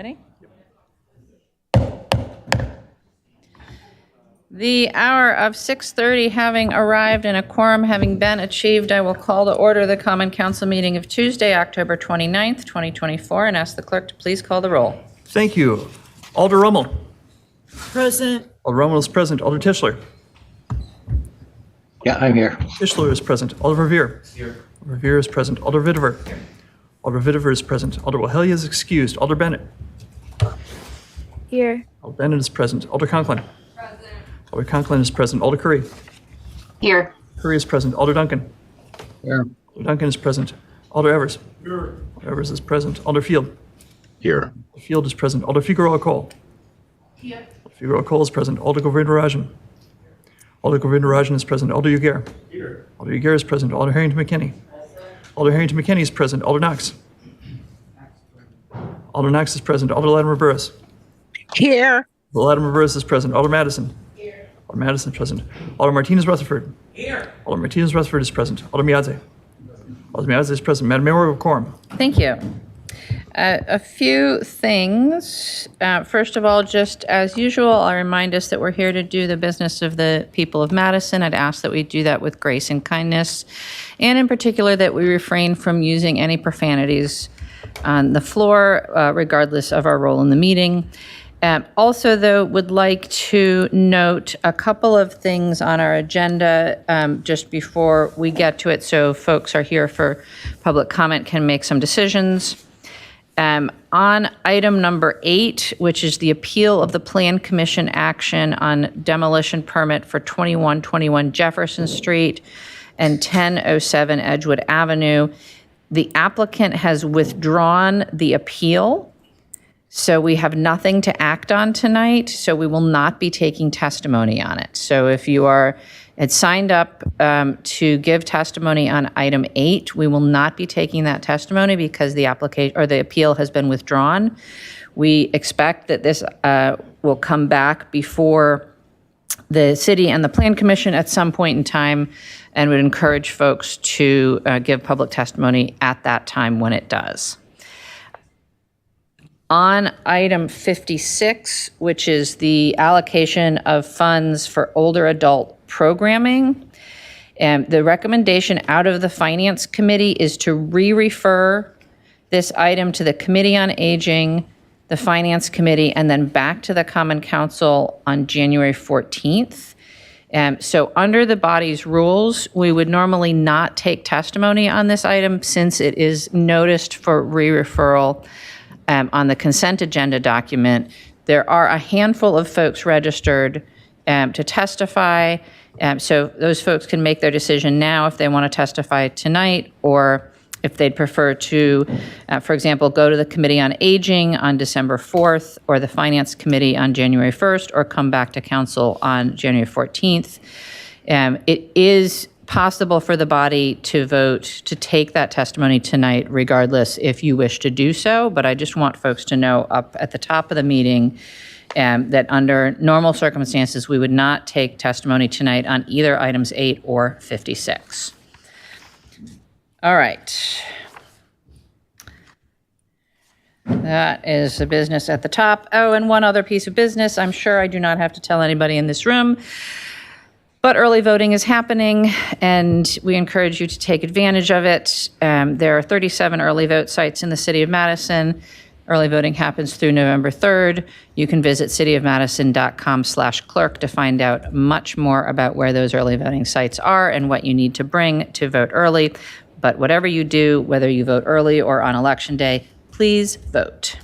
Ready? The hour of 6:30 having arrived and a quorum having been achieved, I will call to order the Common Council meeting of Tuesday, October 29th, 2024, and ask the clerk to please call the roll. Thank you. Alder Rummel. Present. Alder Rummel is present. Alder Tischler. Yeah, I'm here. Tischler is present. Alder Verveer. Here. Verveer is present. Alder Vitiver. Alder Vitiver is present. Alder Wilhellia is excused. Alder Bennett. Here. Alder Bennett is present. Alder Conklin. Present. Alder Conklin is present. Alder Curry. Here. Curry is present. Alder Duncan. Here. Alder Duncan is present. Alder Evers. Here. Alder Evers is present. Alder Field. Here. Alder Field is present. Alder Figueroa Cole. Here. Alder Figueroa Cole is present. Alder Govindarajan. Alder Govindarajan is present. Alder Ugair. Here. Alder Ugair is present. Alder Harrington McKinney. Alder Harrington McKinney is present. Alder Knox. Alder Knox is present. Alder Latimer Burris. Here. Latimer Burris is present. Alder Madison. Here. Alder Madison is present. Alder Martinez Rutherford. Here. Alder Martinez Rutherford is present. Alder Miadze. Alder Miadze is present. Madam Mayor, we have a quorum. Thank you. A few things. First of all, just as usual, I'll remind us that we're here to do the business of the people of Madison. I'd ask that we do that with grace and kindness, and in particular that we refrain from using any profanities on the floor, regardless of our role in the meeting. Also, though, would like to note a couple of things on our agenda just before we get to it, so folks are here for public comment can make some decisions. On item number 8, which is the appeal of the Plan Commission action on demolition permit for 2121 Jefferson Street and 1007 Edgewood Avenue, the applicant has withdrawn the appeal, so we have nothing to act on tonight, so we will not be taking testimony on it. So if you had signed up to give testimony on item 8, we will not be taking that testimony because the application or the appeal has been withdrawn. We expect that this will come back before the city and the Plan Commission at some point in time, and would encourage folks to give public testimony at that time when it does. On item 56, which is the allocation of funds for older adult programming, the recommendation out of the Finance Committee is to re-refer this item to the Committee on Aging, the Finance Committee, and then back to the Common Council on January 14th. So under the body's rules, we would normally not take testimony on this item since it is noticed for re-referral on the consent agenda document. There are a handful of folks registered to testify, so those folks can make their decision now if they want to testify tonight, or if they'd prefer to, for example, go to the Committee on Aging on December 4th, or the Finance Committee on January 1st, or come back to Council on January 14th. It is possible for the body to vote to take that testimony tonight regardless if you wish to do so, but I just want folks to know up at the top of the meeting that under normal circumstances, we would not take testimony tonight on either items 8 or 56. All right. That is the business at the top. Oh, and one other piece of business. I'm sure I do not have to tell anybody in this room, but early voting is happening, and we encourage you to take advantage of it. There are 37 early vote sites in the city of Madison. Early voting happens through November 3rd. You can visit cityofmadison.com/clerk to find out much more about where those early voting sites are and what you need to bring to vote early. But whatever you do, whether you vote early or on Election Day, please vote.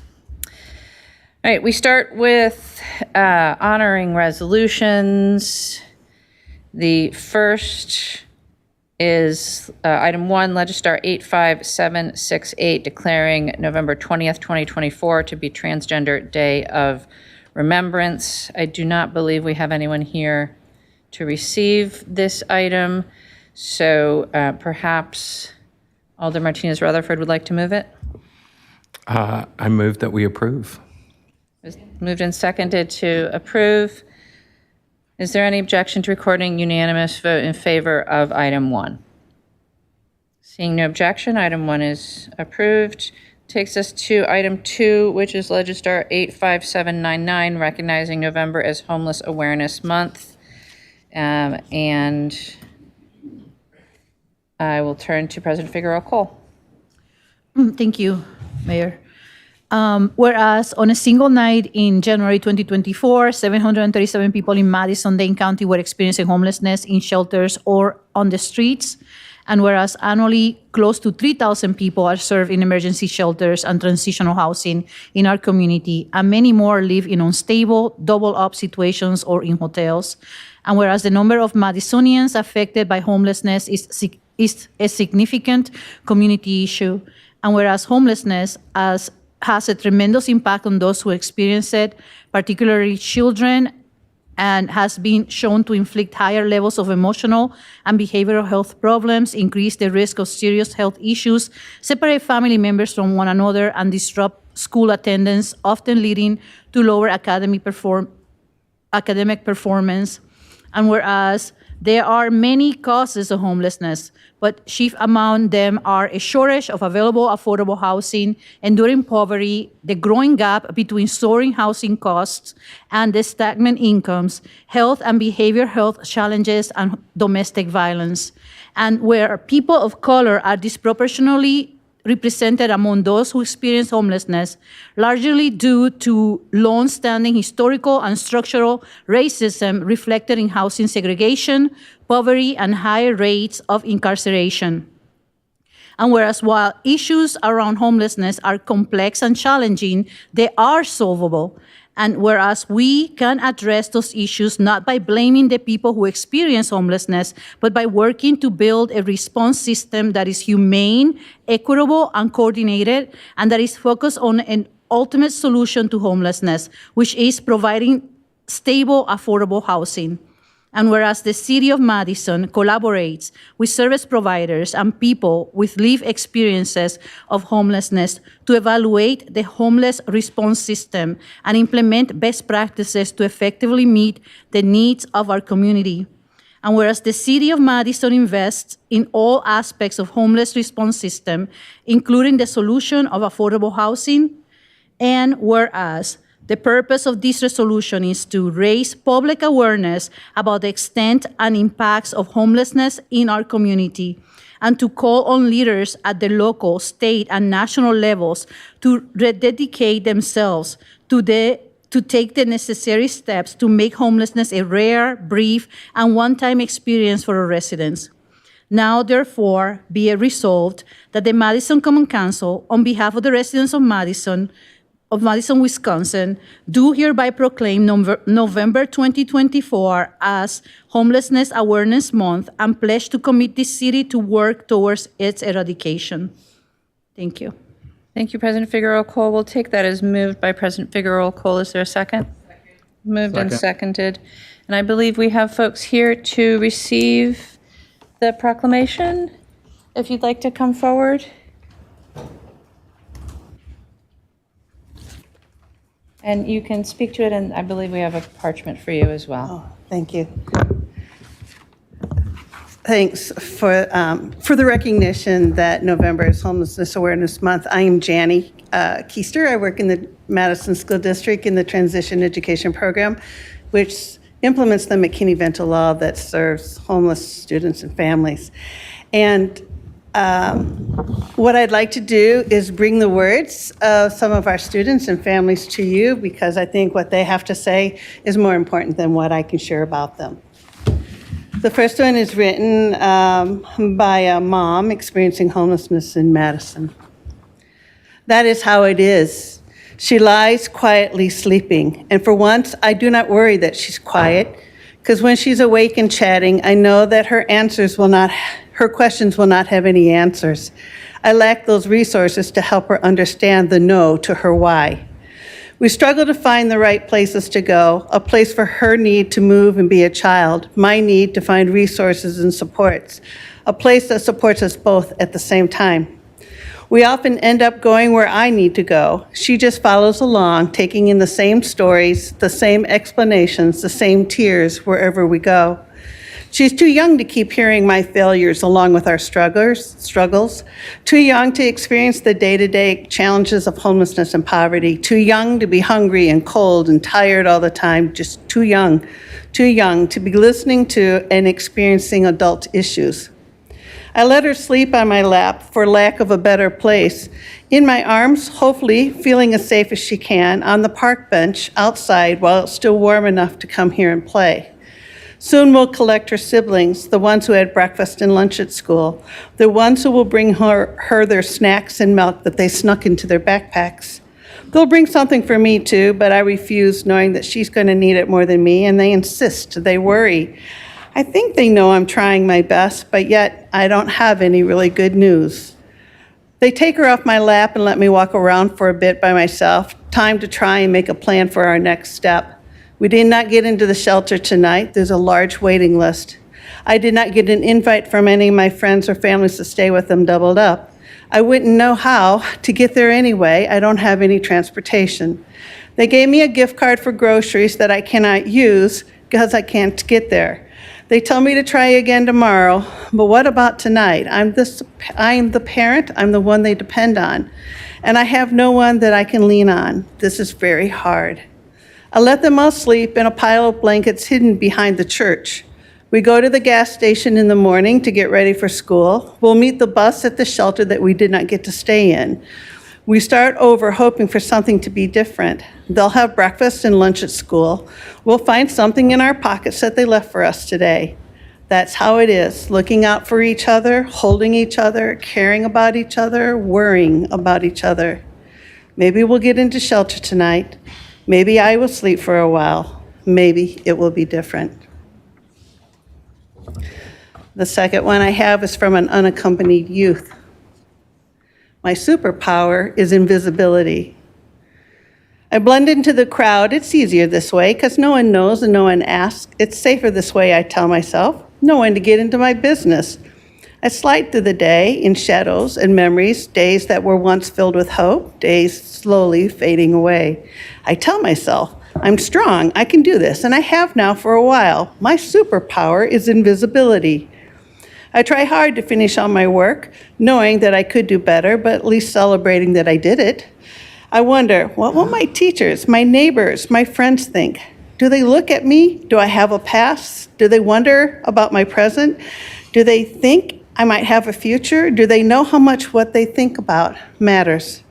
All right, we start with honoring resolutions. The first is item 1, Legistar 85768, declaring November 20th, 2024 to be Transgender Day of Remembrance. I do not believe we have anyone here to receive this item, so perhaps Alder Martinez Rutherford would like to move it. I move that we approve. Moved and seconded to approve. Is there any objection to recording unanimous vote in favor of item 1? Seeing no objection, item 1 is approved. Takes us to item 2, which is Legistar 85799, recognizing November as Homeless Awareness Month. And I will turn to President Figueroa Cole. Thank you, Mayor. Whereas on a single night in January 2024, 737 people in Madison-Dane County were experiencing homelessness in shelters or on the streets. And whereas annually close to 3,000 people are served in emergency shelters and transitional housing in our community, and many more live in unstable, double-up situations or in hotels. And whereas the number of Madisonians affected by homelessness is a significant community issue, and whereas homelessness has a tremendous impact on those who experience it, particularly children, and has been shown to inflict higher levels of emotional and behavioral health problems, increase the risk of serious health issues, separate family members from one another, and disrupt school attendance, often leading to lower academic performance. And whereas there are many causes of homelessness, but chief among them are a shortage of available affordable housing, enduring poverty, the growing gap between soaring housing costs and the stagnant incomes, health and behavioral health challenges, and domestic violence. And where people of color are disproportionately represented among those who experience homelessness, largely due to long-standing historical and structural racism reflected in housing segregation, poverty, and higher rates of incarceration. And whereas while issues around homelessness are complex and challenging, they are solvable. And whereas we can address those issues not by blaming the people who experience homelessness, but by working to build a response system that is humane, equitable, and coordinated, and that is focused on an ultimate solution to homelessness, which is providing stable, affordable housing. And whereas the City of Madison collaborates with service providers and people with lived experiences of homelessness to evaluate the homeless response system and implement best practices to effectively meet the needs of our community. And whereas the City of Madison invests in all aspects of homeless response system, including the solution of affordable housing, and whereas the purpose of this resolution is to raise public awareness about the extent and impacts of homelessness in our community, and to call on leaders at the local, state, and national levels to rededicate themselves to take the necessary steps to make homelessness a rare, brief, and one-time experience for our residents. Now, therefore, be it resolved that the Madison Common Council, on behalf of the residents of Madison, Wisconsin, do hereby proclaim November 2024 as Homelessness Awareness Month and pledge to commit this city to work towards its eradication. Thank you. Thank you, President Figueroa Cole. We'll take that as moved by President Figueroa Cole. Is there a second? Moved and seconded. And I believe we have folks here to receive the proclamation. If you'd like to come forward. And you can speak to it, and I believe we have a parchment for you as well. Oh, thank you. Thanks for the recognition that November is Homelessness Awareness Month. I am Janie Keister. I work in the Madison School District in the Transition Education Program, which implements the McKinney-Vento law that serves homeless students and families. And what I'd like to do is bring the words of some of our students and families to you, because I think what they have to say is more important than what I can share about them. The first one is written by a mom experiencing homelessness in Madison. That is how it is. She lies quietly sleeping, and for once, I do not worry that she's quiet, because when she's awake and chatting, I know that her questions will not have any answers. I lack those resources to help her understand the no to her why. We struggle to find the right places to go, a place for her need to move and be a child, my need to find resources and supports, a place that supports us both at the same time. We often end up going where I need to go. She just follows along, taking in the same stories, the same explanations, the same tears wherever we go. She's too young to keep hearing my failures along with our struggles, too young to experience the day-to-day challenges of homelessness and poverty, too young to be hungry and cold and tired all the time, just too young to be listening to and experiencing adult issues. I let her sleep on my lap for lack of a better place, in my arms, hopefully feeling as safe as she can, on the park bench outside while it's still warm enough to come here and play. Soon we'll collect her siblings, the ones who had breakfast and lunch at school, the ones who will bring her their snacks and milk that they snuck into their backpacks. They'll bring something for me too, but I refuse, knowing that she's going to need it more than me, and they insist, they worry. I think they know I'm trying my best, but yet I don't have any really good news. They take her off my lap and let me walk around for a bit by myself, time to try and make a plan for our next step. We did not get into the shelter tonight. There's a large waiting list. I did not get an invite from any of my friends or families to stay with them doubled up. I wouldn't know how to get there anyway. I don't have any transportation. They gave me a gift card for groceries that I cannot use because I can't get there. They tell me to try again tomorrow, but what about tonight? I'm the parent, I'm the one they depend on, and I have no one that I can lean on. This is very hard. I let them all sleep in a pile of blankets hidden behind the church. We go to the gas station in the morning to get ready for school. We'll meet the bus at the shelter that we did not get to stay in. We start over hoping for something to be different. They'll have breakfast and lunch at school. We'll find something in our pockets that they left for us today. That's how it is, looking out for each other, holding each other, caring about each other, worrying about each other. Maybe we'll get into shelter tonight. Maybe I will sleep for a while. Maybe it will be different. The second one I have is from an unaccompanied youth. My superpower is invisibility. I blend into the crowd. It's easier this way because no one knows and no one asks. It's safer this way, I tell myself. No one to get into my business. I slide through the day in shadows and memories, days that were once filled with hope, days slowly fading away. I tell myself, I'm strong, I can do this, and I have now for a while. My superpower is invisibility. I try hard to finish all my work, knowing that I could do better, but at least celebrating that I did it. I wonder, what will my teachers, my neighbors, my friends think? Do they look at me? Do I have a past? Do they wonder about my present? Do they think I might have a future? Do they know how much what they think about matters?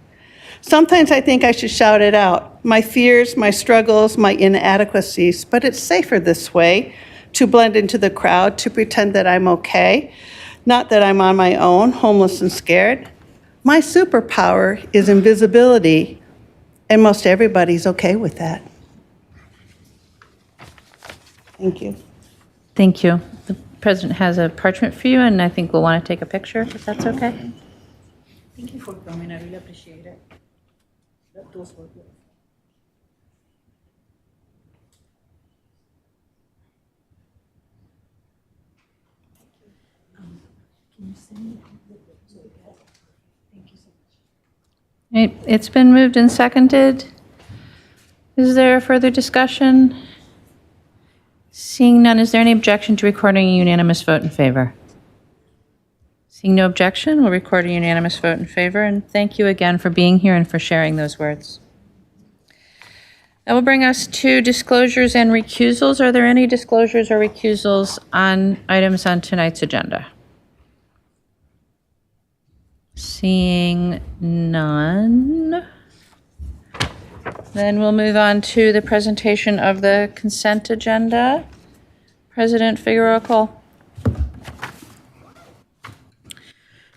Sometimes I think I should shout it out, my fears, my struggles, my inadequacies, but it's safer this way, to blend into the crowd, to pretend that I'm okay, not that I'm on my own, homeless and scared. My superpower is invisibility, and most everybody's okay with that. Thank you. Thank you. The president has a parchment for you, and I think we'll want to take a picture, if that's okay. Thank you for coming. I really appreciate it. Those were good. It's been moved and seconded. Is there further discussion? Seeing none, is there any objection to recording a unanimous vote in favor? Seeing no objection, we'll record a unanimous vote in favor, and thank you again for being here and for sharing those words. That will bring us to disclosures and recusals. Are there any disclosures or recusals on items on tonight's agenda? Seeing none, then we'll move on to the presentation of the consent agenda. President Figueroa Cole.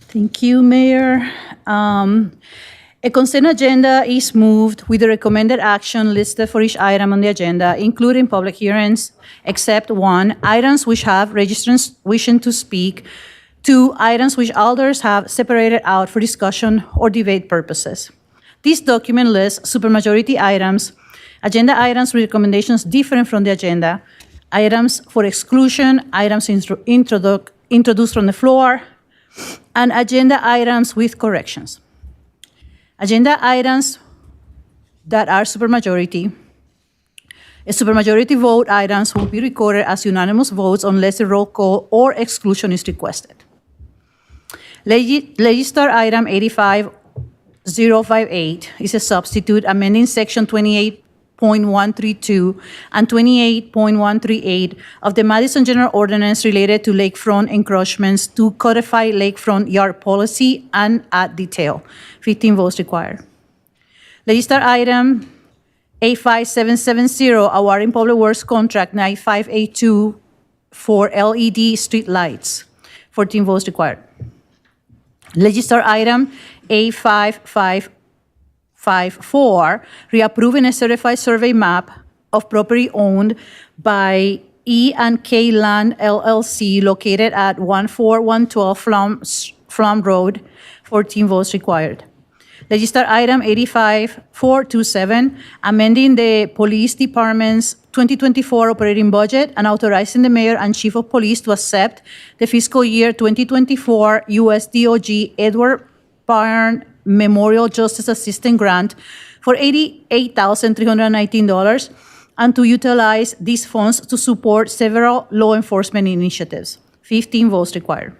Thank you, Mayor. A consent agenda is moved with the recommended action listed for each item on the agenda, including public hearings, except 1, items which have registrants wishing to speak, 2, items which alders have separated out for discussion or debate purposes. This document lists supermajority items, agenda items with recommendations different from the agenda, items for exclusion, items introduced from the floor, and agenda items with corrections. Agenda items that are supermajority A supermajority vote items will be recorded as unanimous votes unless a roll call or exclusion is requested. Legistar item 85058 is a substitute amending section 28.132 and 28.138 of the Madison General Ordinance related to lakefront encroachments to codify lakefront yard policy and add detail. 15 votes required. Legistar item 85770, awarding Public Works contract 9582 for LED street lights. 14 votes required. Legistar item 85554, reapproving a certified survey map of property owned by E&K Land LLC located at 14112 Flom Road. 14 votes required. Legistar item 85427, amending the Police Department's 2024 operating budget and authorizing the mayor and chief of police to accept the fiscal year 2024 U.S. DOJ Edward Byrne Memorial Justice Assistant Grant for $88,319 and to utilize these funds to support several law enforcement initiatives. 15 votes required.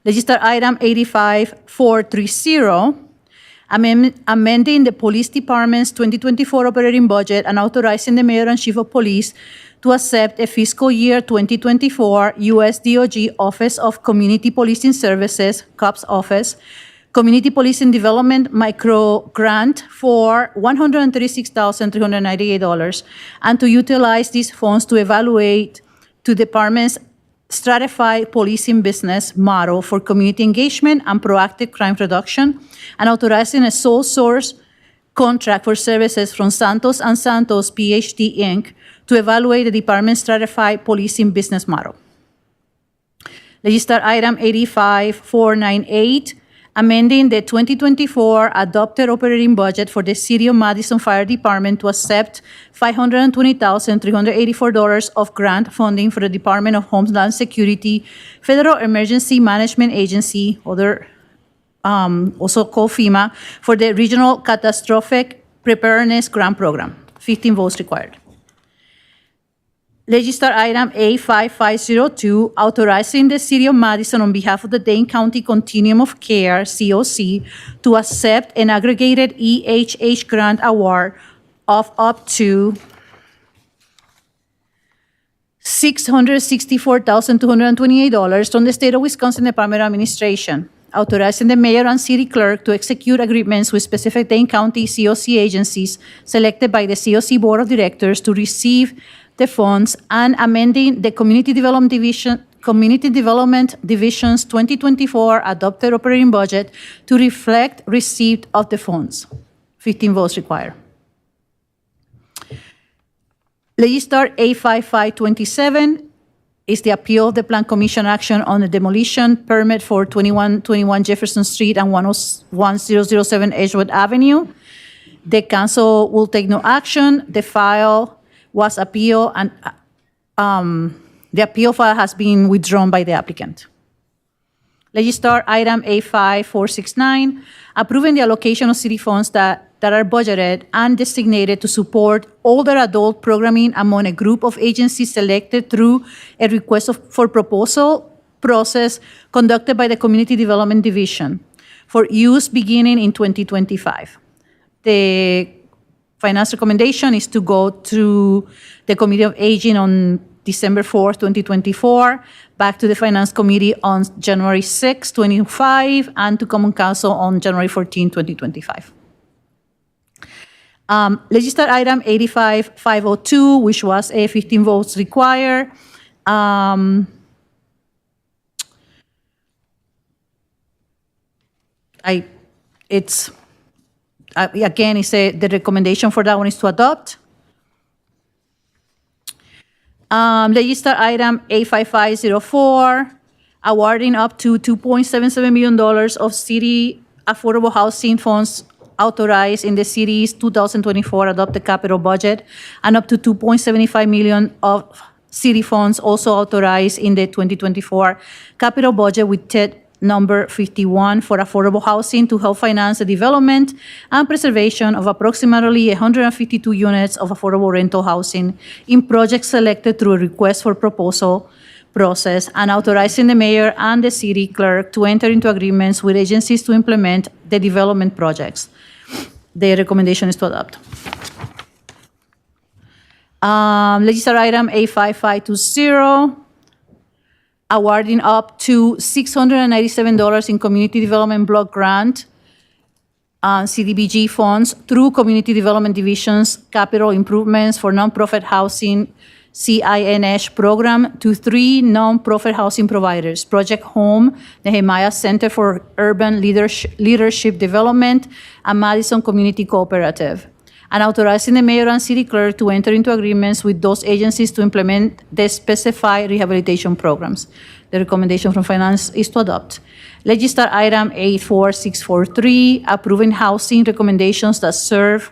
Legistar item 85430, amending the Police Department's 2024 operating budget and authorizing the mayor and chief of police to accept a fiscal year 2024 U.S. DOJ Office of Community Policing Services, COPS Office, Community Policing Development Micro Grant for $136,398 and to utilize these funds to evaluate the department's stratified policing business model for community engagement and proactive crime reduction, and authorizing a sole source contract for services from Santos & Santos PhD Inc. to evaluate the department's stratified policing business model. Legistar item 85498, amending the 2024 adopted operating budget for the City of Madison Fire Department to accept $520,384 of grant funding for the Department of Homeland Security, Federal Emergency Management Agency, also called FEMA, for the Regional Catastrophic Preparedness Grant Program. 15 votes required. Legistar item 85502, authorizing the City of Madison on behalf of the Dane County Continuum of Care, COC, to accept an aggregated EHH grant award of up to $664,228 from the State of Wisconsin Department of Administration, authorizing the mayor and city clerk to execute agreements with specific Dane County COC agencies selected by the COC Board of Directors to receive the funds, and amending the Community Development Division's 2024 adopted operating budget to reflect receipt of the funds. 15 votes required. Legistar 85527 is the appeal of the Plan Commission action on the demolition permit for 2121 Jefferson Street and 11007 Edgewood Avenue. The council will take no action. The file was appealed, and the appeal file has been withdrawn by the applicant. Legistar item 85469, approving the allocation of city funds that are budgeted and designated to support older adult programming among a group of agencies selected through a request for proposal process conducted by the Community Development Division for use beginning in 2025. The finance recommendation is to go to the Committee of Aging on December 4th, 2024, back to the Finance Committee on January 6th, 2025, and to Common Council on January 14th, 2025. Legistar item 85502, which was a 15 votes required. Again, the recommendation for that one is to adopt. Legistar item 85504, awarding up to $2.77 million of city affordable housing funds authorized in the city's 2024 adopted capital budget, and up to $2.75 million of city funds also authorized in the 2024 capital budget with number 51 for affordable housing to help finance the development and preservation of approximately 152 units of affordable rental housing in projects selected through a request for proposal process, and authorizing the mayor and the city clerk to enter into agreements with agencies to implement the development projects. The recommendation is to adopt. Legislative item A5520, awarding up to $697 in community development block grant CDBG funds through Community Development Division's capital improvements for nonprofit housing CINH program to 3 nonprofit housing providers: Project Home, Nehemiah Center for Urban Leadership Development, and Madison Community Cooperative, and authorizing the mayor and city clerk to enter into agreements with those agencies to implement the specified rehabilitation programs. The recommendation from Finance is to adopt. Legislative item 84643, approving housing recommendations that serve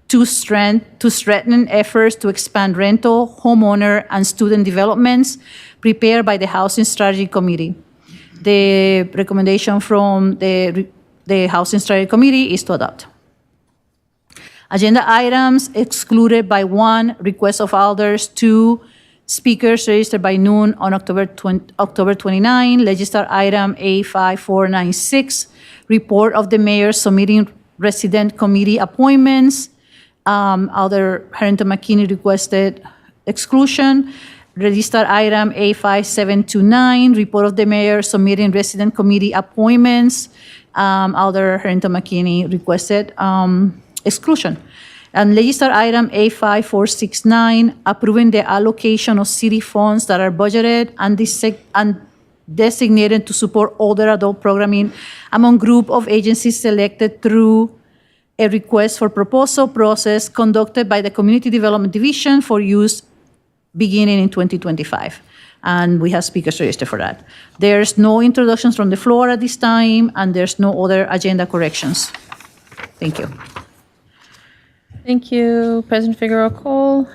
to strengthen efforts to expand rental, homeowner, and student developments prepared by the Housing Strategy Committee. The recommendation from the Housing Strategy Committee is to adopt. Agenda items excluded by 1, request of alders, 2, speakers registered by noon on October 29, legislative item A5496, report of the mayor submitting resident committee appointments. Alder Harrington McKinney requested exclusion. Registered item A5729, report of the mayor submitting resident committee appointments. Alder Harrington McKinney requested exclusion. And legislative item A5469, approving the allocation of city funds that are budgeted and designated to support older adult programming among group of agencies selected through a request for proposal process conducted by the Community Development Division for use beginning in 2025. And we have speakers registered for that. There's no introductions from the floor at this time, and there's no other agenda corrections. Thank you. Thank you, President Figueroa Cole.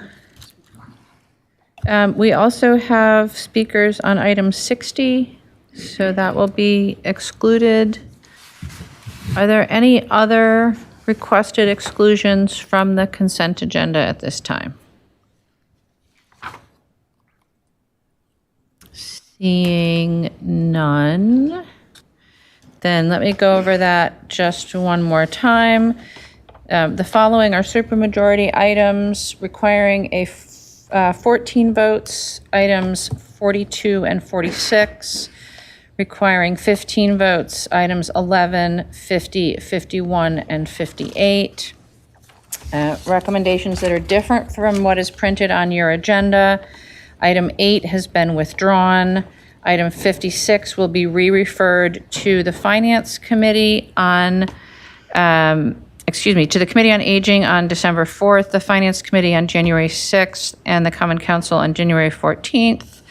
We also have speakers on item 60, so that will be excluded. Are there any other requested exclusions from the consent agenda at this time? Seeing none, then let me go over that just one more time. The following are supermajority items requiring 14 votes, items 42 and 46, requiring 15 votes, items 11, 50, 51, and 58. Recommendations that are different from what is printed on your agenda. Item 8 has been withdrawn. Item 56 will be re-referred to the Finance Committee on, to the Committee on Aging on December 4th, the Finance Committee on January 6th, and the Common Council on January 14th.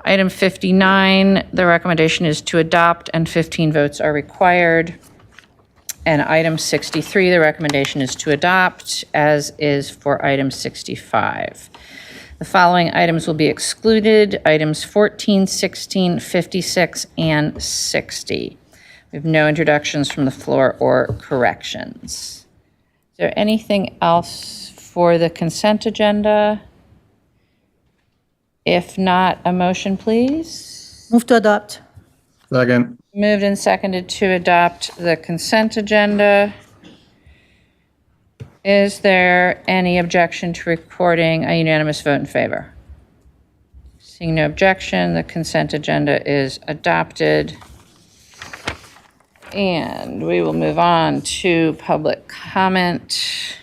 Item 59, the recommendation is to adopt, and 15 votes are required. And item 63, the recommendation is to adopt, as is for item 65. The following items will be excluded, items 14, 16, 56, and 60. We have no introductions from the floor or corrections. Is there anything else for the consent agenda? If not, a motion, please. Move to adopt. Second. Moved and seconded to adopt the consent agenda. Is there any objection to recording a unanimous vote in favor? Seeing no objection, the consent agenda is adopted. And we will move on to public comment.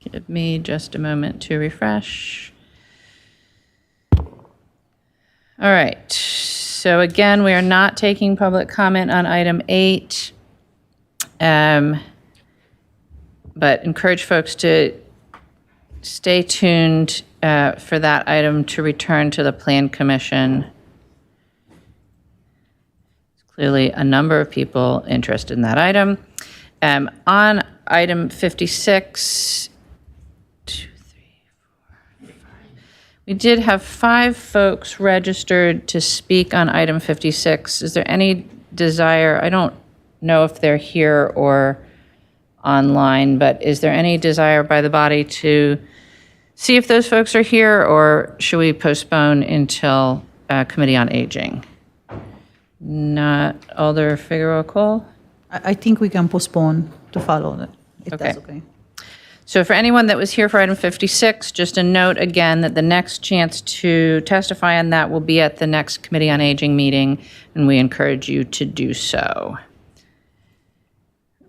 Give me just a moment to refresh. All right, so again, we are not taking public comment on item 8, but encourage folks to stay tuned for that item to return to the Plan Commission. There's clearly a number of people interested in that item. On item 56, We did have 5 folks registered to speak on item 56. Is there any desire, I don't know if they're here or online, but is there any desire by the body to see if those folks are here, or should we postpone until Committee on Aging? Not Alder Figueroa Cole? I think we can postpone to follow that, if that's Okay. okay. So for anyone that was here for item 56, just a note again that the next chance to testify on that will be at the next Committee on Aging meeting, and we encourage you to do so.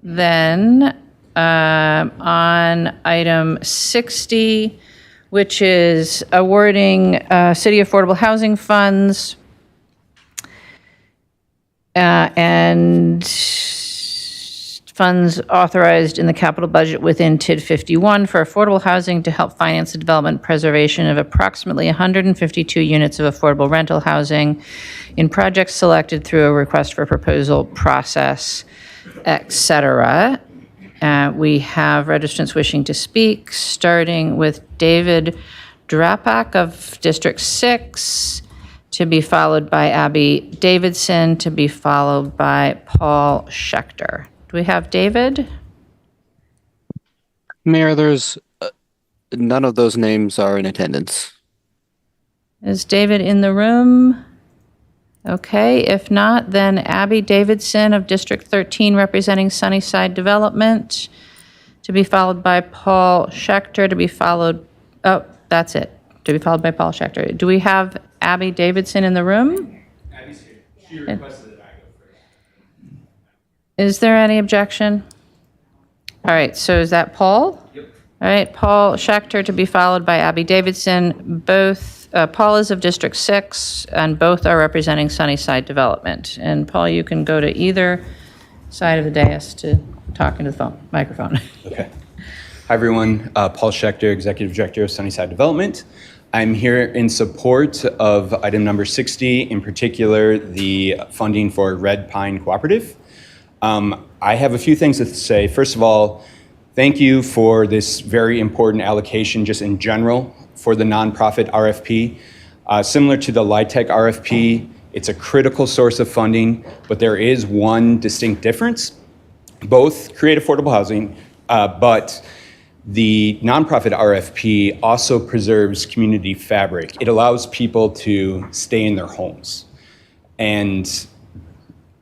Then on item 60, which is awarding city affordable housing funds and funds authorized in the capital budget within TID 51 for affordable housing to help finance the development and preservation of approximately 152 units of affordable rental housing in projects selected through a request for proposal process, et cetera. We have registrants wishing to speak, starting with David Drapak of District 6, to be followed by Abby Davidson, to be followed by Paul Schechter. Do we have David? Mayor, there's none of those names are in attendance. Is David in the room? Okay, if not, then Abby Davidson of District 13 representing Sunnyside Development, to be followed by Paul Schechter, to be followed, oh, that's it, to be followed by Paul Schechter. Do we have Abby Davidson in the room? Abby's here. She requested that I go first. Is there any objection? All right, so is that Paul? Yep. All right, Paul Schechter to be followed by Abby Davidson. Both, Paul is of District 6, and both are representing Sunnyside Development. And Paul, you can go to either side of the dais to talk into the microphone. Okay. Hi, everyone. Paul Schechter, Executive Director of Sunnyside Development. I'm here in support of item number 60, in particular, the funding for Red Pine Cooperative. I have a few things to say. First of all, thank you for this very important allocation just in general for the nonprofit RFP. Similar to the LIHTC RFP, it's a critical source of funding, but there is one distinct difference. Both create affordable housing, but the nonprofit RFP also preserves community fabric. It allows people to stay in their homes. And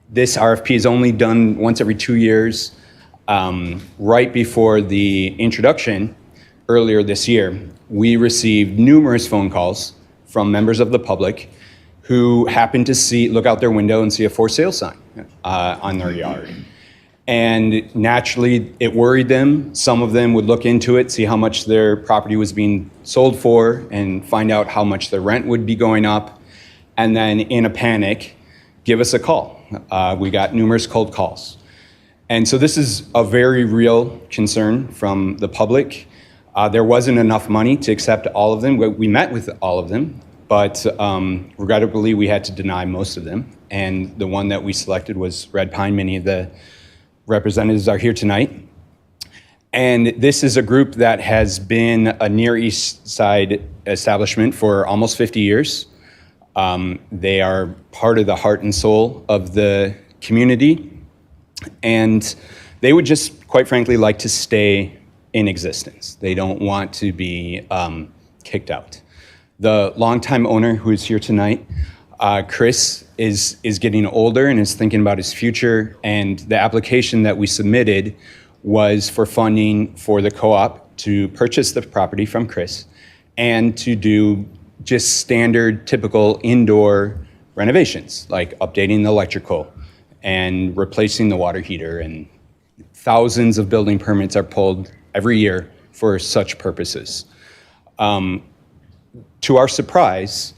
this RFP is only done once every 2 years. Right before the introduction, earlier this year, we received numerous phone calls from members of the public who happened to look out their window and see a for sale sign on their yard. And naturally, it worried them. Some of them would look into it, see how much their property was being sold for, and find out how much their rent would be going up. And then in a panic, give us a call. We got numerous cold calls. And so this is a very real concern from the public. There wasn't enough money to accept all of them. We met with all of them, but regrettably, we had to deny most of them. And the one that we selected was Red Pine. Many of the representatives are here tonight. And this is a group that has been a Near East Side establishment for almost 50 years. They are part of the heart and soul of the community. And they would just, quite frankly, like to stay in existence. They don't want to be kicked out. The longtime owner who is here tonight, Chris, is getting older and is thinking about his future. And the application that we submitted was for funding for the co-op to purchase the property from Chris and to do just standard, typical indoor renovations, like updating the electrical and replacing the water heater. And thousands of building permits are pulled every year for such purposes. To our surprise,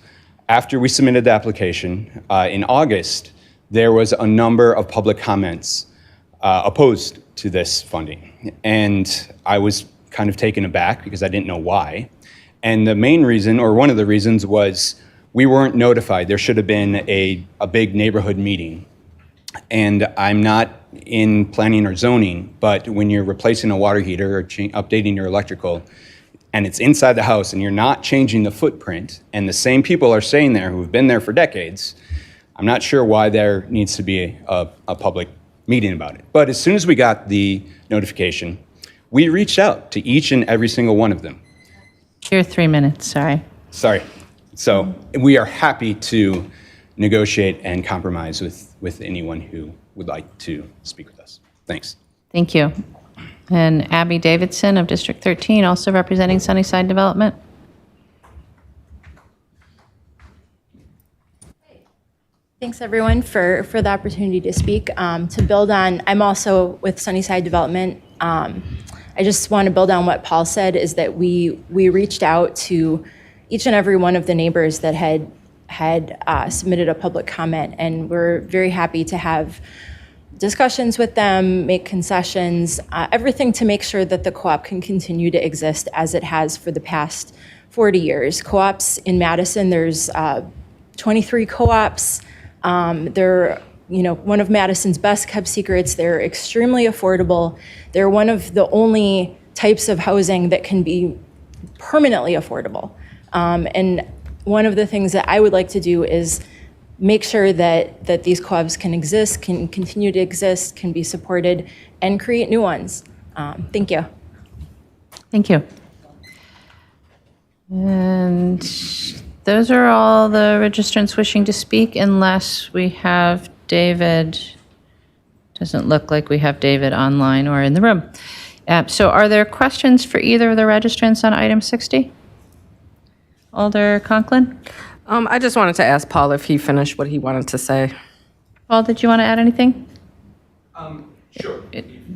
after we submitted the application in August, there was a number of public comments opposed to this funding. And I was kind of taken aback because I didn't know why. And the main reason, or one of the reasons, was we weren't notified. There should have been a big neighborhood meeting. And I'm not in planning or zoning, but when you're replacing a water heater or updating your electrical, and it's inside the house and you're not changing the footprint, and the same people are staying there who have been there for decades, I'm not sure why there needs to be a public meeting about it. But as soon as we got the notification, we reached out to each and every single one of them. Your 3 minutes, sorry. Sorry. So we are happy to negotiate and compromise with anyone who would like to speak with us. Thanks. Thank you. And Abby Davidson of District 13, also representing Sunnyside Development. Thanks, everyone, for the opportunity to speak. To build on, I'm also with Sunnyside Development. I just want to build on what Paul said, is that we reached out to each and every one of the neighbors that had submitted a public comment, and we're very happy to have discussions with them, make concessions, everything to make sure that the co-op can continue to exist as it has for the past 40 years. Co-ops in Madison, there's 23 co-ops. They're one of Madison's best kept secrets. They're extremely affordable. They're one of the only types of housing that can be permanently affordable. And one of the things that I would like to do is make sure that these co-ops can exist, can continue to exist, can be supported, and create new ones. Thank you. Thank you. And those are all the registrants wishing to speak, unless we have David. Doesn't look like we have David online or in the room. So are there questions for either of the registrants on item 60? Alder Conklin? I just wanted to ask Paul if he finished what he wanted to say. Paul, did you want to add anything? Sure.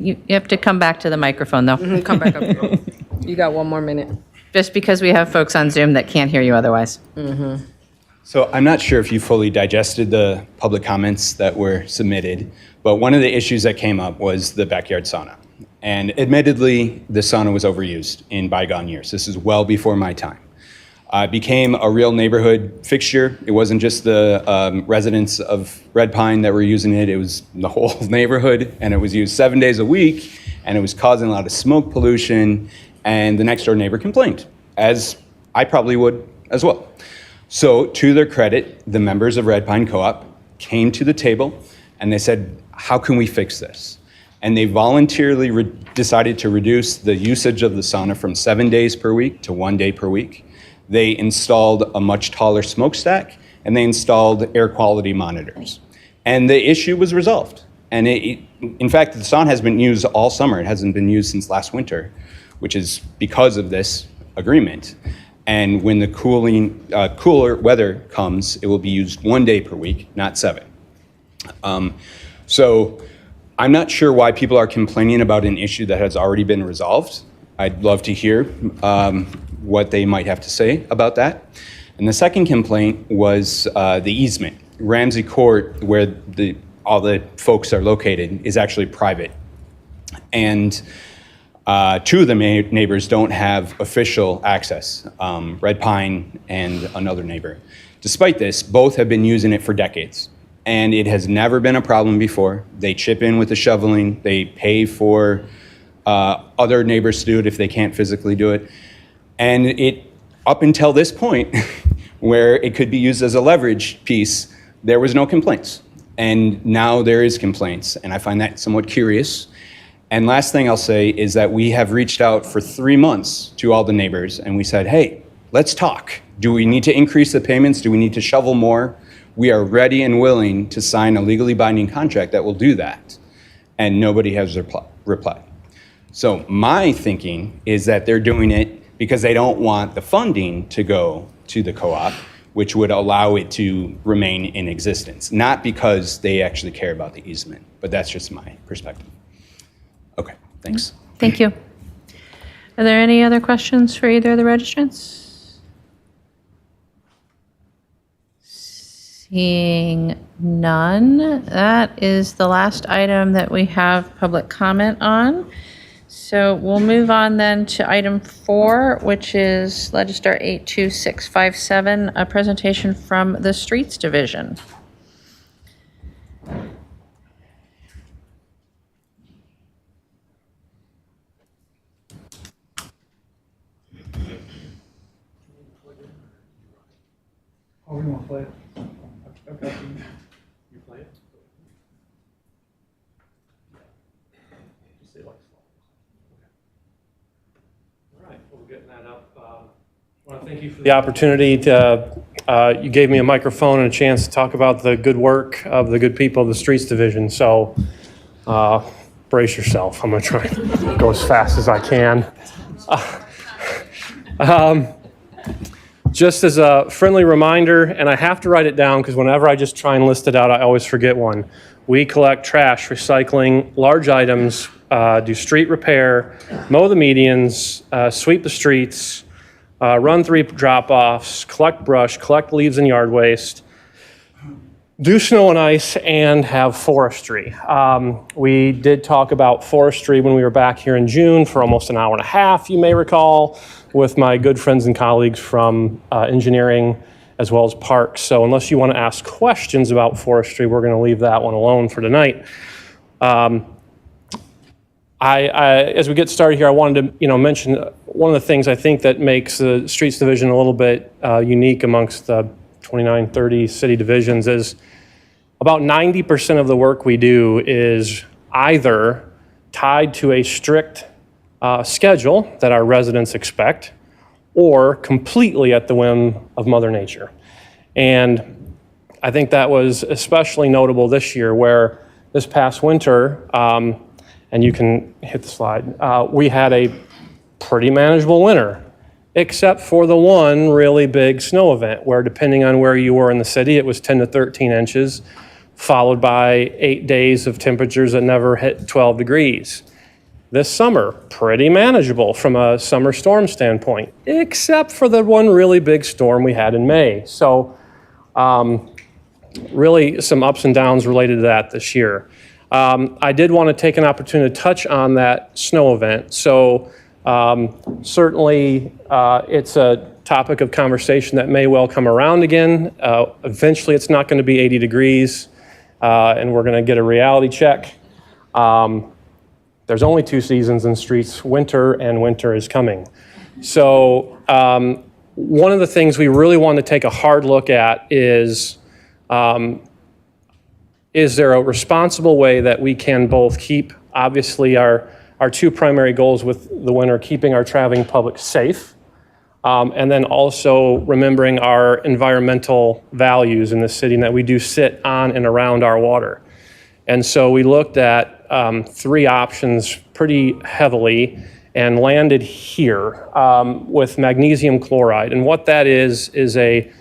You have to come back to the microphone, though. Come back up. You got 1 more minute. Just because we have folks on Zoom that can't hear you otherwise. So I'm not sure if you fully digested the public comments that were submitted, but one of the issues that came up was the backyard sauna. And admittedly, the sauna was overused in bygone years. This is well before my time. It became a real neighborhood fixture. It wasn't just the residents of Red Pine that were using it. It was the whole neighborhood, and it was used 7 days a week, and it was causing a lot of smoke pollution, and the next door neighbor complained, as I probably would as well. So to their credit, the members of Red Pine Co-op came to the table, and they said, how can we fix this? And they voluntarily decided to reduce the usage of the sauna from 7 days per week to 1 day per week. They installed a much taller smokestack, and they installed air quality monitors. And the issue was resolved. And in fact, the sauna has been used all summer. It hasn't been used since last winter, which is because of this agreement. And when the cooler weather comes, it will be used 1 day per week, not 7. So I'm not sure why people are complaining about an issue that has already been resolved. I'd love to hear what they might have to say about that. And the second complaint was the easement. Ramsey Court, where all the folks are located, is actually private. And 2 of the neighbors don't have official access, Red Pine and another neighbor. Despite this, both have been using it for decades. And it has never been a problem before. They chip in with the shoveling. They pay for other neighbors to do it if they can't physically do it. And it, up until this point, where it could be used as a leverage piece, there was no complaints. And now there is complaints, and I find that somewhat curious. And last thing I'll say is that we have reached out for 3 months to all the neighbors, and we said, hey, let's talk. Do we need to increase the payments? Do we need to shovel more? We are ready and willing to sign a legally binding contract that will do that. And nobody has replied. So my thinking is that they're doing it because they don't want the funding to go to the co-op, which would allow it to remain in existence, not because they actually care about the easement. But that's just my perspective. Okay, thanks. Thank you. Are there any other questions for either of the registrants? Seeing none, that is the last item that we have public comment on. So we'll move on then to item 4, which is Legistar 82657, a presentation from the Streets Division. Oh, we want to play it. Okay. You play it? Just say like slow. All right, well, we're getting that up. I want to thank you for the opportunity to, you gave me a microphone and a chance to talk about the good work of the good people of the Streets Division. So brace yourself. I'm going to try and go as fast as I can. Just as a friendly reminder, and I have to write it down because whenever I just try and list it out, I always forget one. We collect trash, recycling, large items, do street repair, mow the medians, sweep the streets, run 3 drop-offs, collect brush, collect leaves and yard waste, do snow and ice, and have forestry. We did talk about forestry when we were back here in June for almost an hour and a half, you may recall, with my good friends and colleagues from engineering as well as parks. So unless you want to ask questions about forestry, we're going to leave that one alone for tonight. As we get started here, I wanted to mention one of the things I think that makes the Streets Division a little bit unique amongst the 29, 30 city divisions is about 90% of the work we do is either tied to a strict schedule that our residents expect or completely at the whim of Mother Nature. And I think that was especially notable this year where this past winter, and you can hit the slide, we had a pretty manageable winter, except for the one really big snow event where depending on where you were in the city, it was 10 to 13 inches, followed by 8 days of temperatures that never hit 12 degrees. This summer, pretty manageable from a summer storm standpoint, except for the one really big storm we had in May. So really some ups and downs related to that this year. I did want to take an opportunity to touch on that snow event. So certainly it's a topic of conversation that may well come around again. Eventually it's not going to be 80 degrees and we're going to get a reality check. There's only 2 seasons in streets, winter and winter is coming. So one of the things we really want to take a hard look at is there a responsible way that we can both keep, obviously, our 2 primary goals with the winter, keeping our traveling public safe, and then also remembering our environmental values in the city and that we do sit on and around our water. And so we looked at 3 options pretty heavily and landed here with magnesium chloride. And what that is a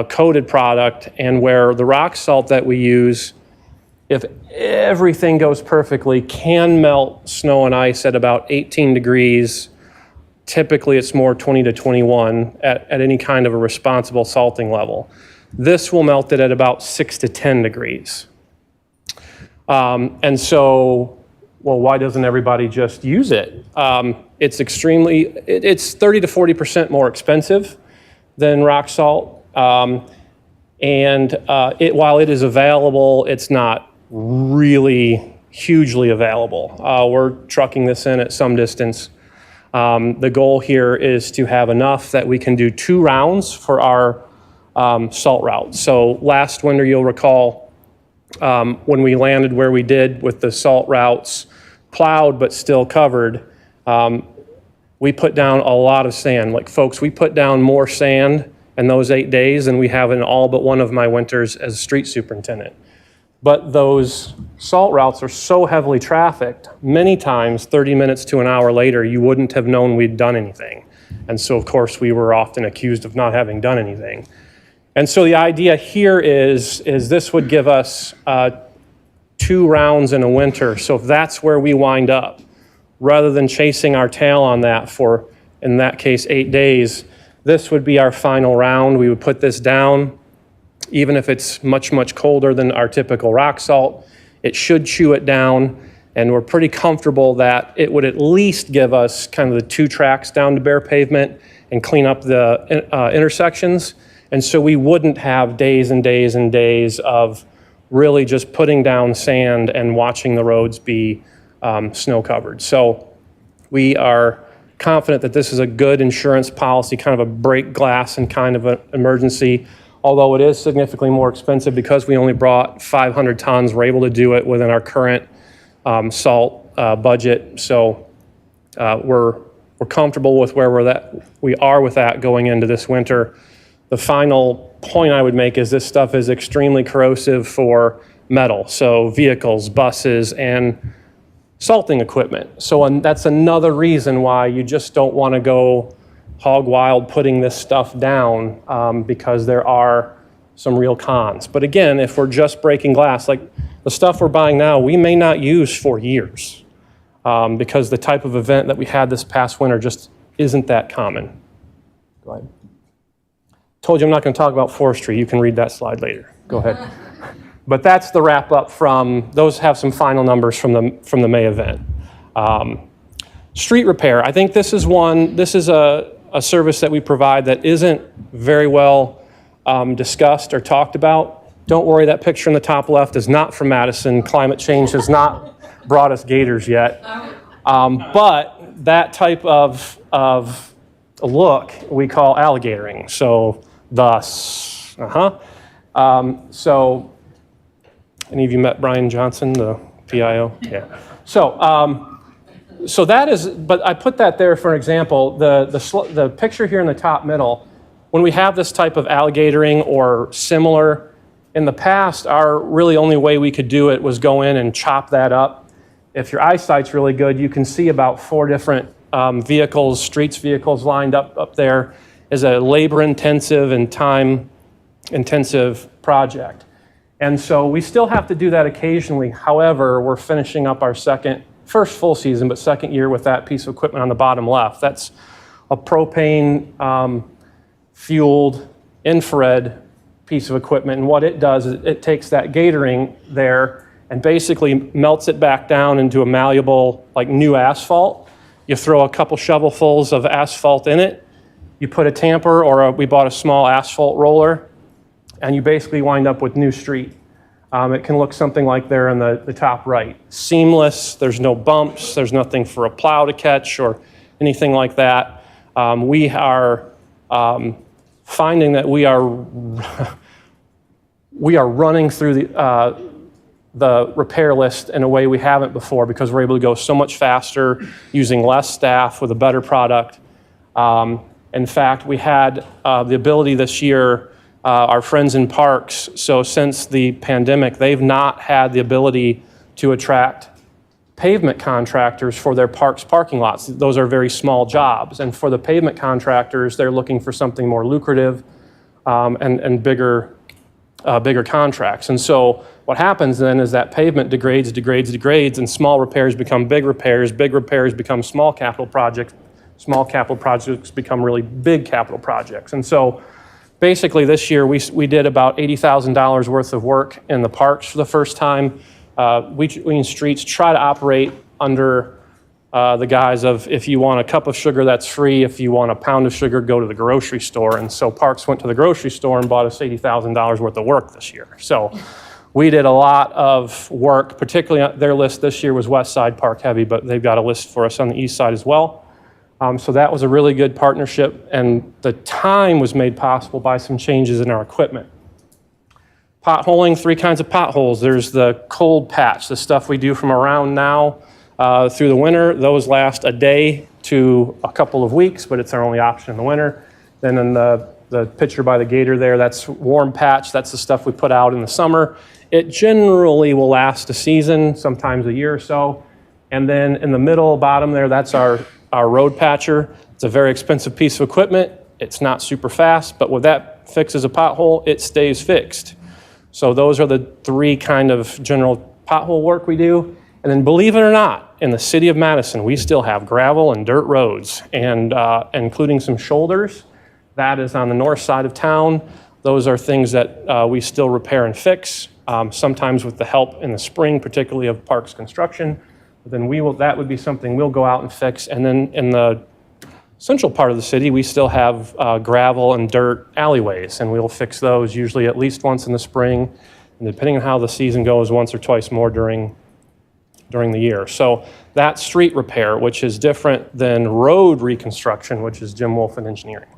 coated product, and where the rock salt that we use, if everything goes perfectly, can melt snow and ice at about 18 degrees. Typically it's more 20 to 21 at any kind of a responsible salting level. This will melt it at about 6 to 10 degrees. And so, well, why doesn't everybody just use it? It's 30 to 40% more expensive than rock salt. While it is available, it's not really hugely available. We're trucking this in at some distance. The goal here is to have enough that we can do 2 rounds for our salt route. So last winter, you'll recall, when we landed where we did with the salt routes plowed but still covered, we put down a lot of sand. Like, folks, we put down more sand in those 8 days than we have in all but one of my winters as street superintendent. But those salt routes are so heavily trafficked, many times 30 minutes to an hour later, you wouldn't have known we'd done anything. And so, of course, we were often accused of not having done anything. And so the idea here is this would give us 2 rounds in a winter. So if that's where we wind up, rather than chasing our tail on that for, in that case, 8 days, this would be our final round. We would put this down. Even if it's much, much colder than our typical rock salt, it should chew it down. And we're pretty comfortable that it would at least give us kind of the 2 tracks down to bare pavement and clean up the intersections. And so we wouldn't have days and days and days of really just putting down sand and watching the roads be snow covered. So we are confident that this is a good insurance policy, kind of a break glass and kind of an emergency. although it is significantly more expensive because we only brought 500 tons. We're able to do it within our current salt budget. So we're comfortable with where we are with that going into this winter. The final point I would make is this stuff is extremely corrosive for metal, so vehicles, buses, and salting equipment. So that's another reason why you just don't want to go hog wild putting this stuff down, because there are some real cons. But again, if we're just breaking glass, like the stuff we're buying now, we may not use for years, because the type of event that we had this past winter just isn't that common. Go ahead. Told you I'm not going to talk about forestry. You can read that slide later. Go ahead. But that's the wrap up from, those have some final numbers from the May event. Street repair, I think this is a service that we provide that isn't very well discussed or talked about. Don't worry, that picture in the top left is not from Madison. Climate change has not brought us gators yet. But that type of look we call alligatoring. So thus, so any of you met Brian Johnson, the PIO? Yeah. So that is, but I put that there for an example. The picture here in the top middle, when we have this type of alligatoring or similar, in the past, our really only way we could do it was go in and chop that up. If your eyesight's really good, you can see about 4 different streets vehicles lined up there. Is a labor-intensive and time-intensive project. And so we still have to do that occasionally. However, we're finishing up our first full season, but second year with that piece of equipment on the bottom left. That's a propane fueled infrared piece of equipment. And what it does is it takes that gatoring there and basically melts it back down into a malleable, like new asphalt. You throw a couple shovelfuls of asphalt in it. You put a tamper we bought a small asphalt roller, and you basically wind up with new street. It can look something like there in the top right. Seamless, there's no bumps, there's nothing for a plow to catch or anything like that. We are finding that we are running through the repair list in a way we haven't before, because we're able to go so much faster using less staff with a better product. In fact, we had the ability this year, our friends in parks, so since the pandemic, they've not had the ability to attract pavement contractors for their parks parking lots. Those are very small jobs. And for the pavement contractors, they're looking for something more lucrative and bigger contracts. And so what happens then is that pavement degrades, and small repairs become big repairs become small capital projects become really big capital projects. And so basically this year we did about $80,000 worth of work in the parks for the first time. We in streets try to operate under the guise of, if you want a cup of sugar, that's free. If you want a pound of sugar, go to the grocery store. And so Parks went to the grocery store and bought us $80,000 worth of work this year. So we did a lot of work, particularly their list this year was West Side Park heavy, but they've got a list for us on the east side as well. So that was a really good partnership, and the time was made possible by some changes in our equipment. Potholing, 3 kinds of potholes. There's the cold patch, the stuff we do from around now through the winter. Those last a day to a couple of weeks, but it's our only option in the winter. Then in the picture by the gator there, that's warm patch. That's the stuff we put out in the summer. It generally will last a season, sometimes a year or so. And then in the middle, bottom there, that's our road patcher. It's a very expensive piece of equipment. It's not super fast, but when that fixes a pothole, it stays fixed. So those are the 3 kind of general pothole work we do. And then believe it or not, in the city of Madison, we still have gravel and dirt roads, and including some shoulders. That is on the north side of town. Those are things that we still repair and fix, sometimes with the help in the spring, particularly of Parks Construction. But then that would be something we'll go out and fix. And then in the central part of the city, we still have gravel and dirt alleyways, and we'll fix those usually at least once in the spring, and depending on how the season goes, once or twice more during the year. So that's street repair, which is different than road reconstruction, which is Jim Wolf and engineering.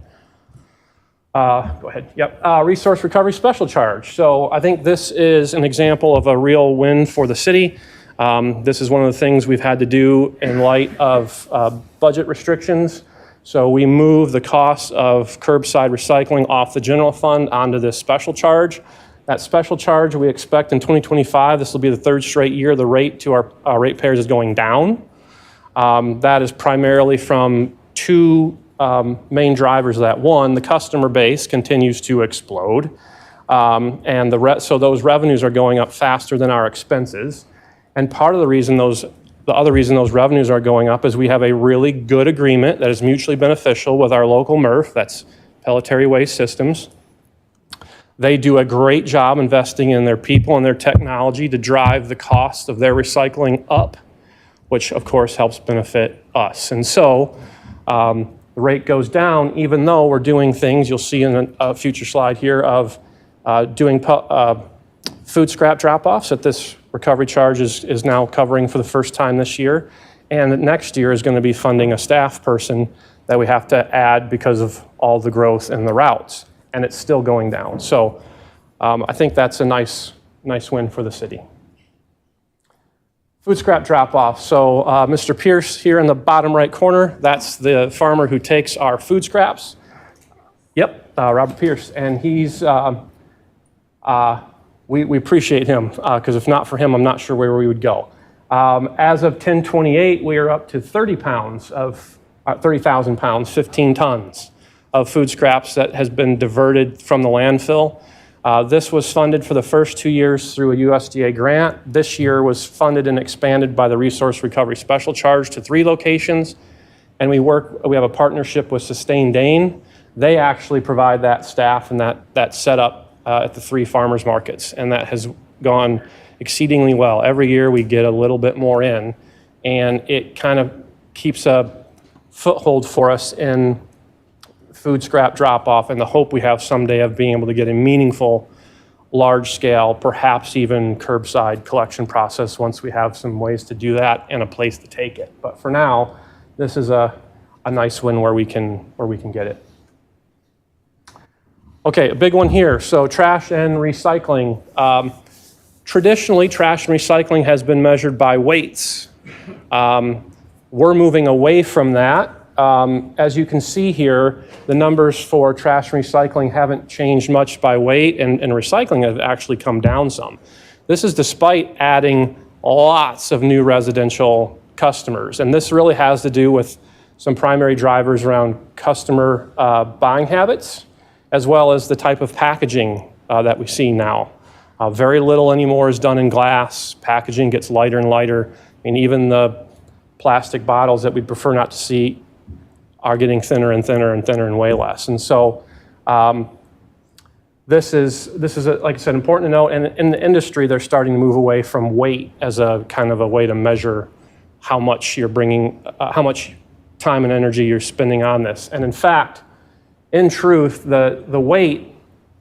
Go ahead. Yep. Resource recovery special charge. So I think this is an example of a real win for the city. This is one of the things we've had to do in light of budget restrictions. So we move the cost of curbside recycling off the general fund onto this special charge. That special charge we expect in 2025, this will be the third straight year, the rate to our ratepayers is going down. That is primarily from two main drivers of that. One, the customer base continues to explode. And so those revenues are going up faster than our expenses. And part of the other reason those revenues are going up is we have a really good agreement that is mutually beneficial with our local MRF, that's Pelletary Waste Systems. They do a great job investing in their people and their technology to drive the cost of their recycling up, which of course helps benefit us. And so the rate goes down even though we're doing things, you'll see in a future slide here, of doing food scrap drop-offs that this recovery charge is now covering for the first time this year. And next year is going to be funding a staff person that we have to add because of all the growth in the routes. And it's still going down. So I think that's a nice win for the city. Food scrap drop-off. So Mr. Pierce here in the bottom right corner, that's the farmer who takes our food scraps. Yep, Robert Pierce. And he's, we appreciate him, because if not for him, I'm not sure where we would go. As of 10/28, we are up to 30,000 pounds, 15 tons of food scraps that has been diverted from the landfill. This was funded for the first 2 years through a USDA grant. This year was funded and expanded by the Resource Recovery Special Charge to 3 locations. And we have a partnership with Sustain Dane. They actually provide that staff and that setup at the 3 farmers markets. And that has gone exceedingly well. Every year we get a little bit more in, and it kind of keeps a foothold for us in food scrap drop-off, and the hope we have someday of being able to get a meaningful, large-scale, perhaps even curbside collection process once we have some ways to do that and a place to take it. But for now, this is a nice win where we can get it. Okay, a big one here. So trash and recycling. Traditionally, trash and recycling has been measured by weights. We're moving away from that. As you can see here, the numbers for trash and recycling haven't changed much by weight, and recycling have actually come down some. This is despite adding lots of new residential customers, and this really has to do with some primary drivers around customer buying habits, as well as the type of packaging that we see now. Very little anymore is done in glass. Packaging gets lighter and lighter. I mean, even the plastic bottles that we prefer not to see are getting thinner and thinner and thinner and way less. And so this is like I said, important to note. And in the industry, they're starting to move away from weight as a kind of a way to measure how much you're bringing, how much time and energy you're spending on this. And in fact, in truth, the weight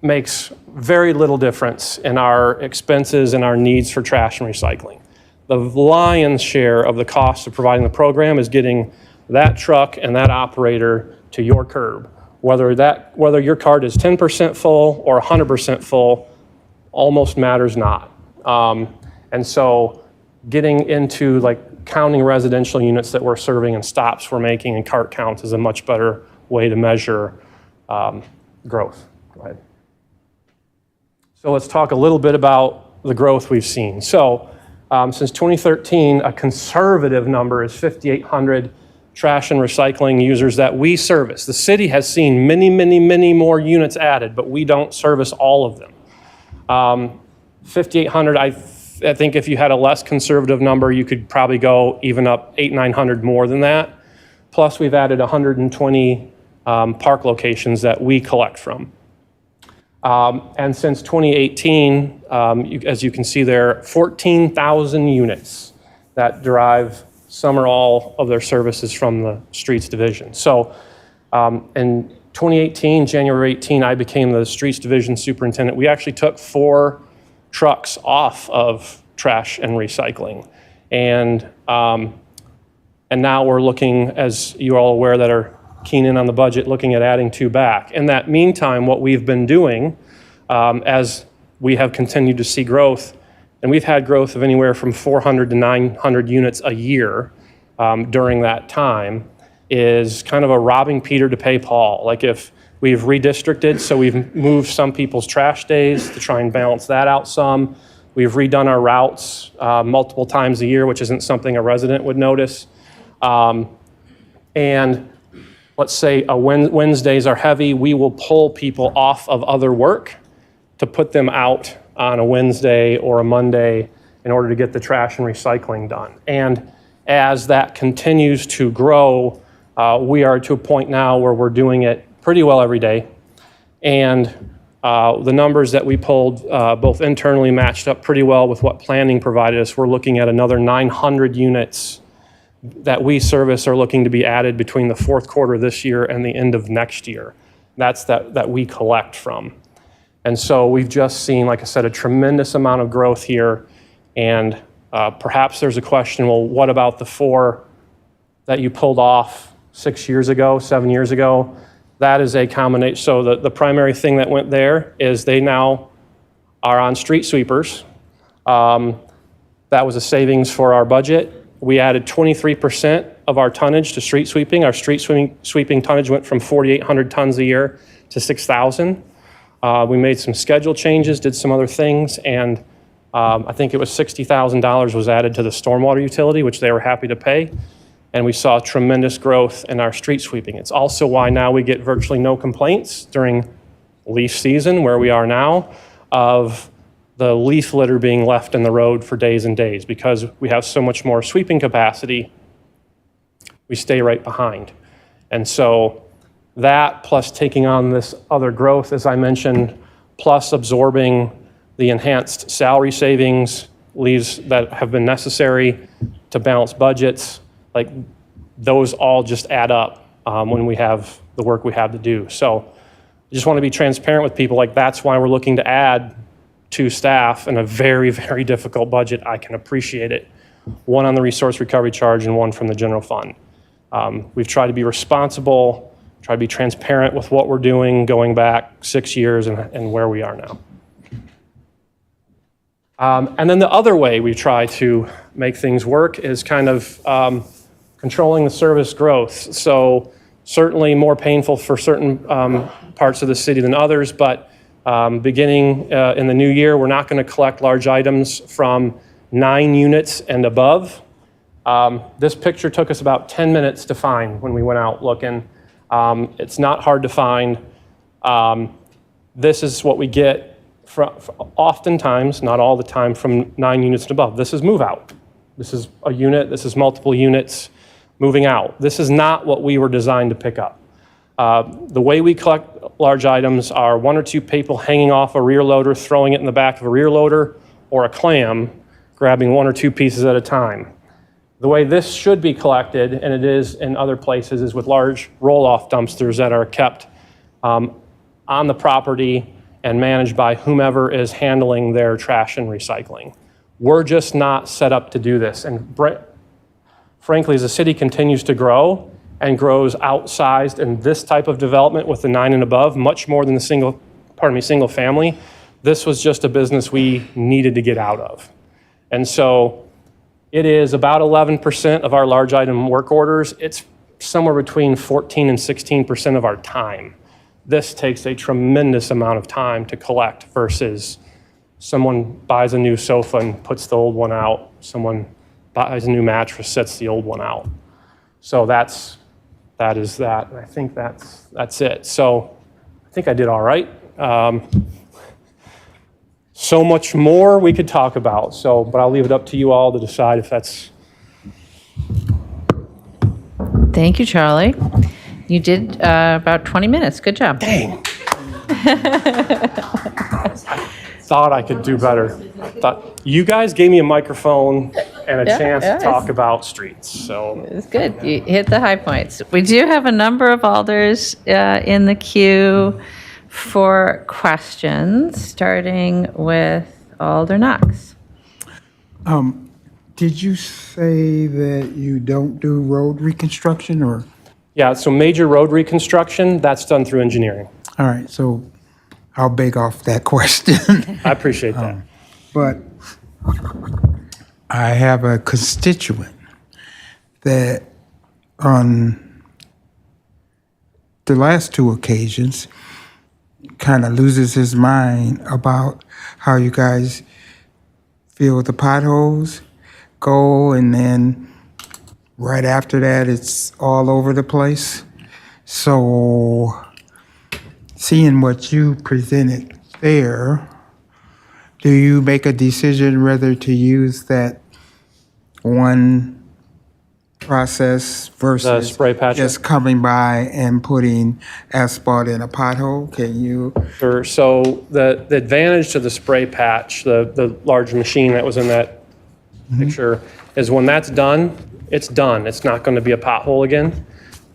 makes very little difference in our expenses and our needs for trash and recycling. The lion's share of the cost of providing the program is getting that truck and that operator to your curb. Whether your cart is 10% full or 100% full almost matters not. And so getting into like counting residential units that we're serving and stops we're making and cart counts is a much better way to measure growth. Go ahead. So let's talk a little bit about the growth we've seen. So since 2013, a conservative number is 5,800 trash and recycling users that we service. The city has seen many, many, many more units added, but we don't service all of them. 5,800, I think if you had a less conservative number, you could probably go even up 800-900 more than that. Plus, we've added 120 park locations that we collect from. And since 2018, as you can see there, 14,000 units that derive some or all of their services from the Streets Division. So in 2018, January 18, I became the Streets Division Superintendent. We actually took 4 trucks off of trash and recycling. And now we're looking, as you're all aware that are keen in on the budget, looking at adding 2 back. In that meantime, what we've been doing, as we have continued to see growth, and we've had growth of anywhere from 400 to 900 units a year during that time, is kind of a robbing Peter to pay Paul. Like if we've redistricted, so we've moved some people's trash days to try and balance that out some. We've redone our routes multiple times a year, which isn't something a resident would notice. And let's say Wednesdays are heavy, we will pull people off of other work to put them out on a Wednesday or a Monday in order to get the trash and recycling done. And as that continues to grow, we are to a point now where we're doing it pretty well every day. And the numbers that we pulled both internally matched up pretty well with what planning provided us. We're looking at another 900 units that we service are looking to be added between the fourth quarter this year and the end of next year. That's that we collect from. And so we've just seen, like I said, a tremendous amount of growth here. And perhaps there's a question, well, what about the 4 that you pulled off 6 years ago, 7 years ago? That is a combination. So the primary thing that went there is they now are on street sweepers. That was a savings for our budget. We added 23% of our tonnage to street sweeping. Our street sweeping tonnage went from 4,800 tons a year to 6,000. We made some schedule changes, did some other things, and I think it was $60,000 was added to the stormwater utility, which they were happy to pay. And we saw tremendous growth in our street sweeping. It's also why now we get virtually no complaints during leaf season, where we are now, of the leaf litter being left in the road for days and days. Because we have so much more sweeping capacity, we stay right behind. And so that, plus taking on this other growth, as I mentioned, plus absorbing the enhanced salary savings, leaves that have been necessary to balance budgets, like those all just add up when we have the work we have to do. So I just want to be transparent with people. Like that's why we're looking to add 2 staff in a very, very difficult budget. I can appreciate it. 1 on the resource recovery charge and 1 from the general fund. We've tried to be responsible, try to be transparent with what we're doing going back 6 years and where we are now. And then the other way we try to make things work is kind of controlling the service growth. So certainly more painful for certain parts of the city than others, but beginning in the new year, we're not going to collect large items from 9 units and above. This picture took us about 10 minutes to find when we went out looking. It's not hard to find. This is what we get oftentimes, not all the time, from 9 units and above. This is move out. This is a unit, this is multiple units moving out. This is not what we were designed to pick up. The way we collect large items are 1 or 2 people hanging off a rear loader, throwing it in the back of a rear loader, or a clam, grabbing 1 or 2 pieces at a time. The way this should be collected, and it is in other places, is with large roll-off dumpsters that are kept on the property and managed by whomever is handling their trash and recycling. We're just not set up to do this. And frankly, as the city continues to grow and grows outsized in this type of development with the 9 and above, much more than the single family, this was just a business we needed to get out of. And so it is about 11% of our large item work orders. It's somewhere between 14 and 16% of our time. This takes a tremendous amount of time to collect versus someone buys a new sofa and puts the old one out. Someone buys a new mattress, sets the old one out. So that is that. And I think that's it. So I think I did all right. So much more we could talk about. But I'll leave it up to you all to decide if that's. Thank you, Charlie. You did about 20 minutes. Good job. Dang. Thought I could do better. Thought you guys gave me a microphone and a chance to talk about streets. So it's good. You hit the high points. We do have a number of alders in the queue for questions, starting with Alder Knox. Did you say that you don't do road reconstruction, or Yeah, so major road reconstruction, that's done through engineering. All right, so I'll beg off that question. I appreciate that. But I have a constituent that on the last two occasions kind of loses his mind about how you guys fill the potholes, go, and then right after that, it's all over the place. So seeing what you presented there, do you make a decision whether to use that one process versus spray patcher? just coming by and putting asphalt in a pothole? Can you? Sure. So the advantage to the spray patch, the large machine that was in that picture, is when that's done, it's done. It's not going to be a pothole again,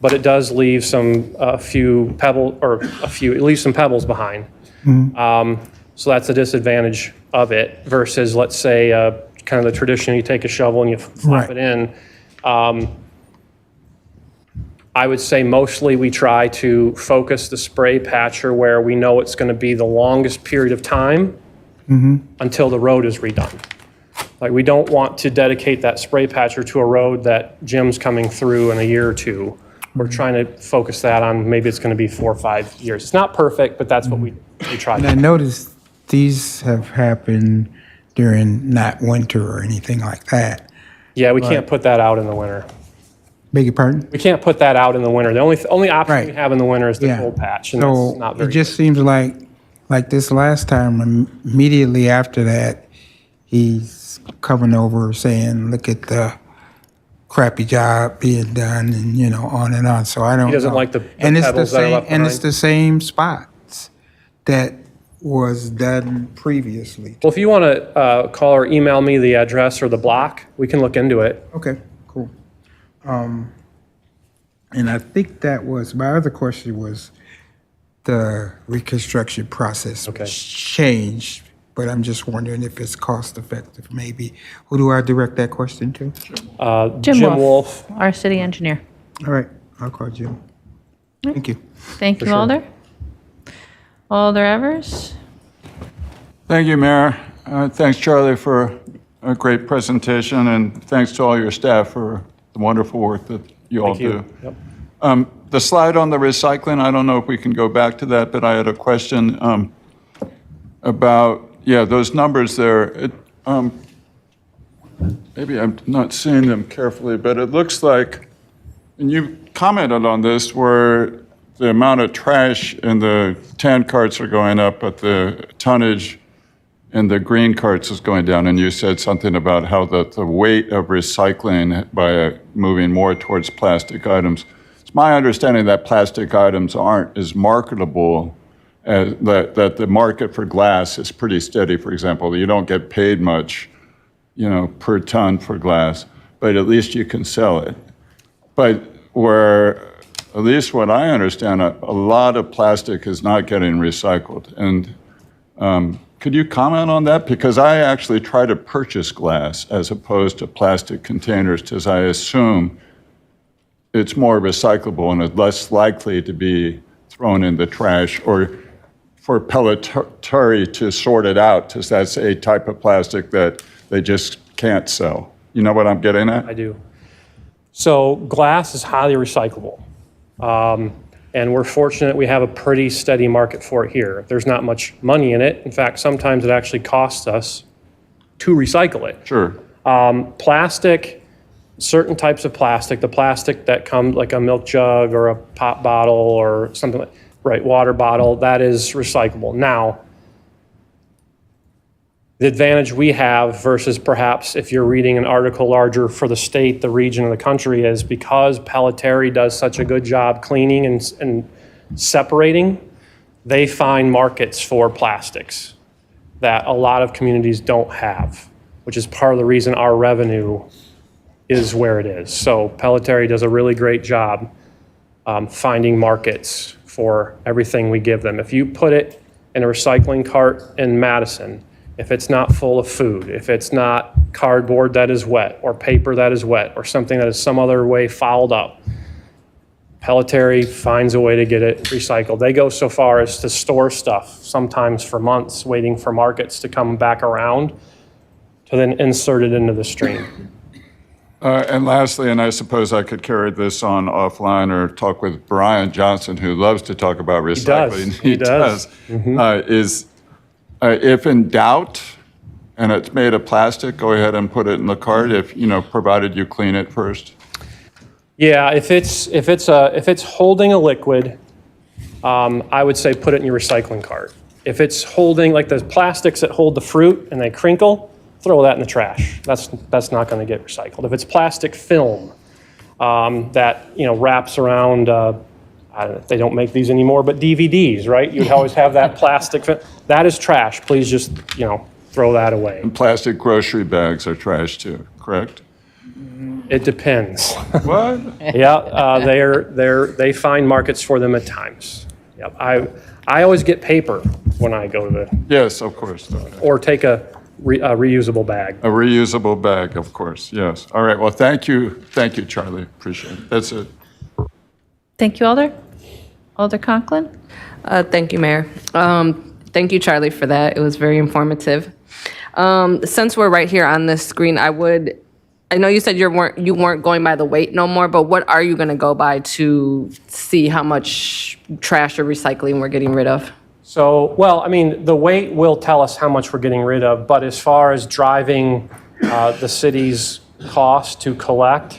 but it does leave a few pebbles behind. So that's the disadvantage of it versus, let's say, kind of the tradition, you take a shovel and you flop it in. I would say mostly we try to focus the spray patcher where we know it's going to be the longest period of time until the road is redone. Like, we don't want to dedicate that spray patcher to a road that Jim's coming through in a year or two. We're trying to focus that on maybe it's going to be 4 or 5 years. It's not perfect, but that's what we try And to I do. noticed these have happened during not winter or anything like that. Yeah, we can't put that out in the winter. Beg your pardon? We can't put that out in the winter. The only option we Right. have in the winter is the Yeah. cold patch, and that's So not it very just seems like this last time, immediately after that, he's coming over saying, look at the crappy job being done, and on and on. So I don't know. He doesn't like the and it's the pebbles that are same, left and it's behind. the same spots that was done previously. Well, if you want to call or email me the address or the block, we can look into it. Okay, cool. And I think that was, my other question was the reconstruction process was changed, but I'm just wondering if it's cost effective maybe. Who do I direct that question to? Jim Wolf. our city engineer. All right, I'll call Jim. Thank you. Thank you, Alder. Alder Evers? Thank you, Mayor. Thanks, Charlie, for a great presentation, and thanks to all your staff for the wonderful work that you all do. Yep. The slide on the recycling, I don't know if we can go back to that, but I had a question about, those numbers there. Maybe I'm not seeing them carefully, but it looks like, and you commented on this, where the amount of trash in the tan carts are going up, but the tonnage in the green carts is going down. And you said something about how the weight of recycling by moving more towards plastic items. It's my understanding that plastic items aren't as marketable, that the market for glass is pretty steady, for example. You don't get paid much, per ton for glass, but at least you can sell it. But where, at least what I understand, a lot of plastic is not getting recycled. And could you comment on that? Because I actually try to purchase glass as opposed to plastic containers, because I assume it's more recyclable and it's less likely to be thrown in the trash, or for Pelletary to sort it out, because that's a type of plastic that they just can't sell. You know what I'm getting at? I do. So glass is highly recyclable. And we're fortunate we have a pretty steady market for it here. There's not much money in it. In fact, sometimes it actually costs us to recycle it. Sure. Plastic, certain types of plastic, the plastic that comes like a milk jug or a pop bottle or something like, water bottle, that is recyclable. Now, the advantage we have versus perhaps if you're reading an article larger for the state, the region, or the country is because Pelletary does such a good job cleaning and separating, they find markets for plastics that a lot of communities don't have, which is part of the reason our revenue is where it is. So Pelletary does a really great job finding markets for everything we give them. If you put it in a recycling cart in Madison, if it's not full of food, if it's not cardboard that is wet or paper that is wet or something that is some other way fouled up, Pelletier finds a way to get it recycled. They go so far as to store stuff, sometimes for months, waiting for markets to come back around to then insert it into the stream. And lastly, and I suppose I could carry this on offline or talk with Brian Johnson, who loves to talk about recycling. He does. Is if in doubt, and it's made of plastic, go ahead and put it in the cart. If provided you clean it first. Yeah, if it's holding a liquid, I would say put it in your recycling cart. If it's holding like the plastics that hold the fruit and they crinkle, throw that in the trash. That's not going to get recycled. If it's plastic film that wraps around, I don't know if they don't make these anymore, but DVDs, right? You'd always have that plastic film. That is trash. Please just throw that away. And plastic grocery bags are trash too, correct? It depends. What? Yeah, they find markets for them at times. Yep. I always get paper when I go to the. Yes, of course. Okay. Or take a reusable bag. A reusable bag, of course. Yes. All right. Well, thank you, Charlie. Appreciate it. That's it. Thank you, Alder. Alder Conklin? Thank you, Mayor. Thank you, Charlie, for that. It was very informative. Since we're right here on this screen, I know you said you weren't going by the weight no more, but what are you going to go by to see how much trash or recycling we're getting rid of? So, well, I mean, the weight will tell us how much we're getting rid of, but as far as driving the city's cost to collect,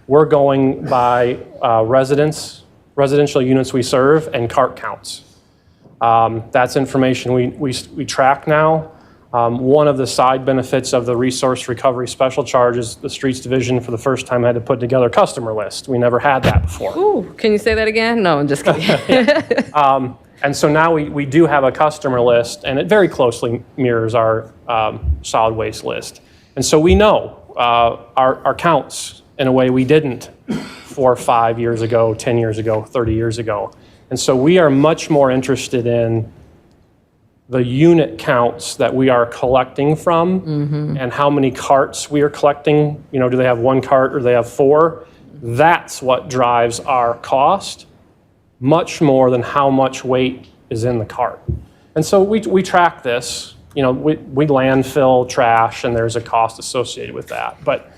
we're going by residential units we serve and cart counts. That's information we track now. One of the side benefits of the Resource Recovery Special Charge is the Streets Division for the first time had to put together a customer list. We never had that before. Ooh, can you say that again? No, I'm just kidding. And so now we do have a customer list, and it very closely mirrors our solid waste list. And so we know our counts in a way we didn't 4 or 5 years ago, 10 years ago, 30 years ago. And so we are much more interested in the unit counts that we are collecting from and how many carts we are collecting. Do they have 1 cart or do they have 4? That's what drives our cost much more than how much weight is in the cart. And so we track this. We landfill trash and there's a cost associated with that. But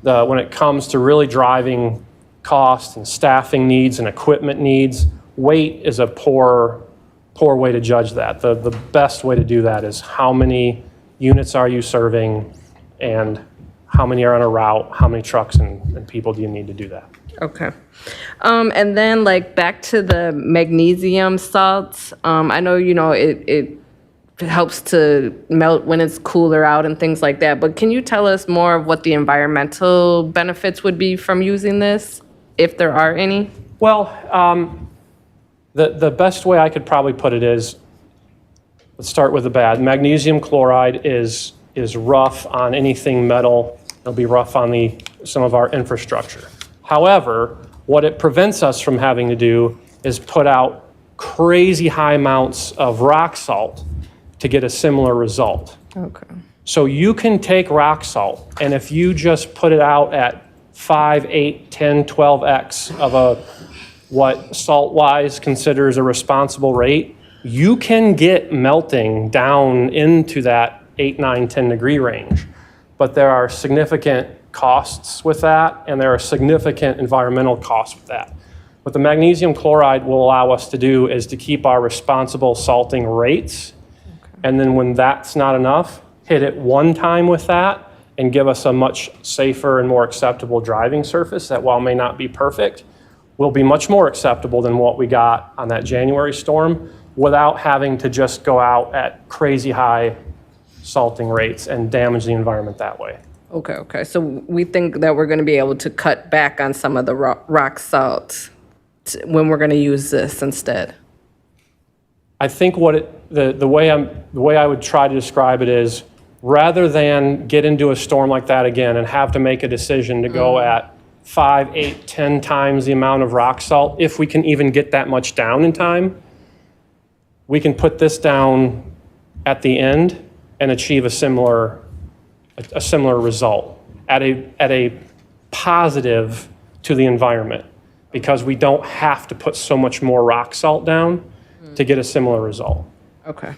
when it comes to really driving cost and staffing needs and equipment needs, weight is a poor way to judge that. The best way to do that is how many units are you serving and how many are on a route, how many trucks and people do you need to do that. Okay. And then back to the magnesium salts. I know, it helps to melt when it's cooler out and things like that, but can you tell us more of what the environmental benefits would be from using this, if there are any? Well, the best way I could probably put it is, let's start with the bad. Magnesium chloride is rough on anything metal. It'll be rough on some of our infrastructure. However, what it prevents us from having to do is put out crazy high amounts of rock salt to get a similar result. Okay. So you can take rock salt, and if you just put it out at 5, 8, 10, 12x of what salt-wise considers a responsible rate, you can get melting down into that 8, 9, 10 degree range. But there are significant costs with that, and there are significant environmental costs with that. What the magnesium chloride will allow us to do is to keep our responsible salting rates, and then when that's not enough, hit it one time with that and give us a much safer and more acceptable driving surface that, while may not be perfect, will be much more acceptable than what we got on that January storm without having to just go out at crazy high salting rates and damage the environment that way. Okay. So we think that we're going to be able to cut back on some of the rock salt when we're going to use this instead. I think the way I would try to describe it is, rather than get into a storm like that again and have to make a decision to go at 5, 8, 10 times the amount of rock salt, if we can even get that much down in time, we can put this down at the end and achieve a similar result at a positive to the environment. because we don't have to put so much more rock salt down to get a similar result. Okay.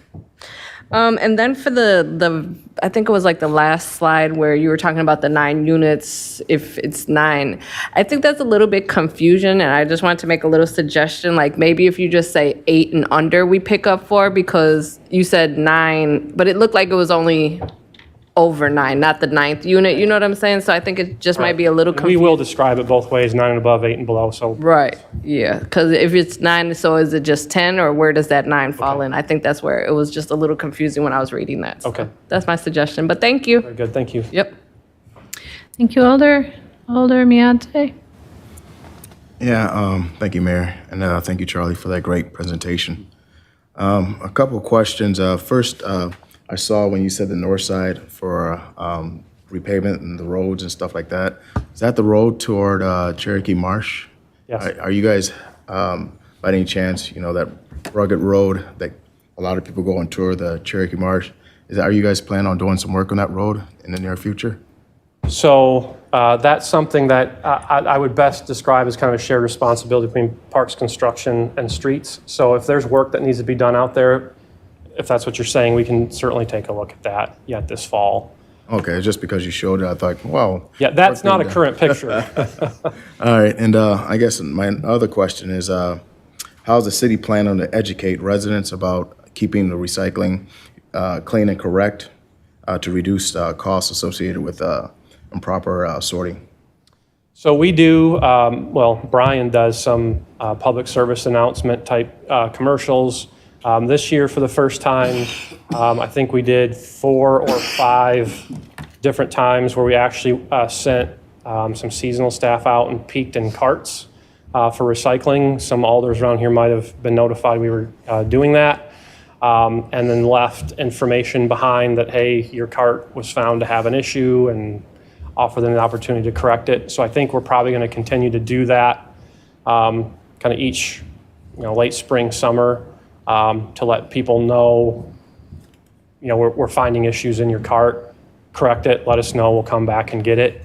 And then for the I think it was like the last slide where you were talking about the 9 units, if it's 9. I think that's a little bit confusion, and I just wanted to make a little suggestion, like maybe if you just say 8 and under we pick up for, because you said 9, but it looked like it was only over 9, not the 9th unit, you know what I'm saying? So I think it just might be a little We confusing. will describe it both ways, 9 and above, 8 and below, so. Right, yeah, because if it's 9, so is it just 10, or where does that 9 fall in? I think that's where it was just a little confusing when I was reading that. So Okay. that's my suggestion, but thank you. Very good, thank you. Yep. Thank you, Alder Miadze. Yeah, thank you, Mayor, and thank you, Charlie, for that great presentation. A couple of questions. First, I saw when you said the north side for repavement and the roads and stuff like that. Is that the road toward Cherokee Marsh? Yes. Are you guys, by any chance, that rugged road that a lot of people go on tour, the Cherokee Marsh? Are you guys planning on doing some work on that road in the near future? So that's something that I would best describe as kind of a shared responsibility between Parks Construction and Streets. So if there's work that needs to be done out there, if that's what you're saying, we can certainly take a look at that yet this fall. Okay, just because you showed it, I thought, wow. Yeah, that's not a current picture. All right, and I guess my other question is, how's the city planning to educate residents about keeping the recycling clean and correct to reduce costs associated with improper sorting? So we do, Brian does some public service announcement type commercials. This year, for the first time, I think we did 4 or 5 different times where we actually sent some seasonal staff out and peeked in carts for recycling. Some alders around here might have been notified we were doing that, and then left information behind that, hey, your cart was found to have an issue, and offer them the opportunity to correct it. So I think we're probably going to continue to do that kind of each, late spring, summer, to let people know, we're finding issues in your cart, correct it, let us know, we'll come back and get it.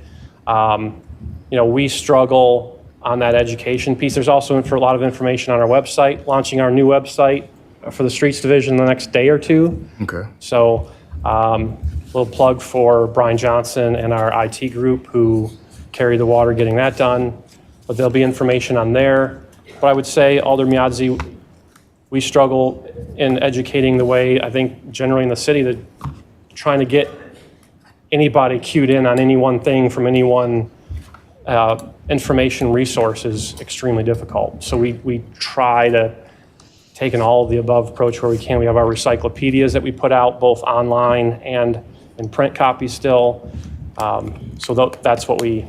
We struggle on that education piece. There's also a lot of information on our website, launching our new website for the Streets Division the next day or 2. Okay. So, little plug for Brian Johnson and our IT group who carry the water getting that done. But there'll be information on there. But I would say, Alder Miadze, we struggle in educating the way, I think, generally in the city, that trying to get anybody cued in on any one thing from any one information resource is extremely difficult. So we try to take an all of the above approach where we can. We have our recyclopedias that we put out both online and in print copies still. So that's what we...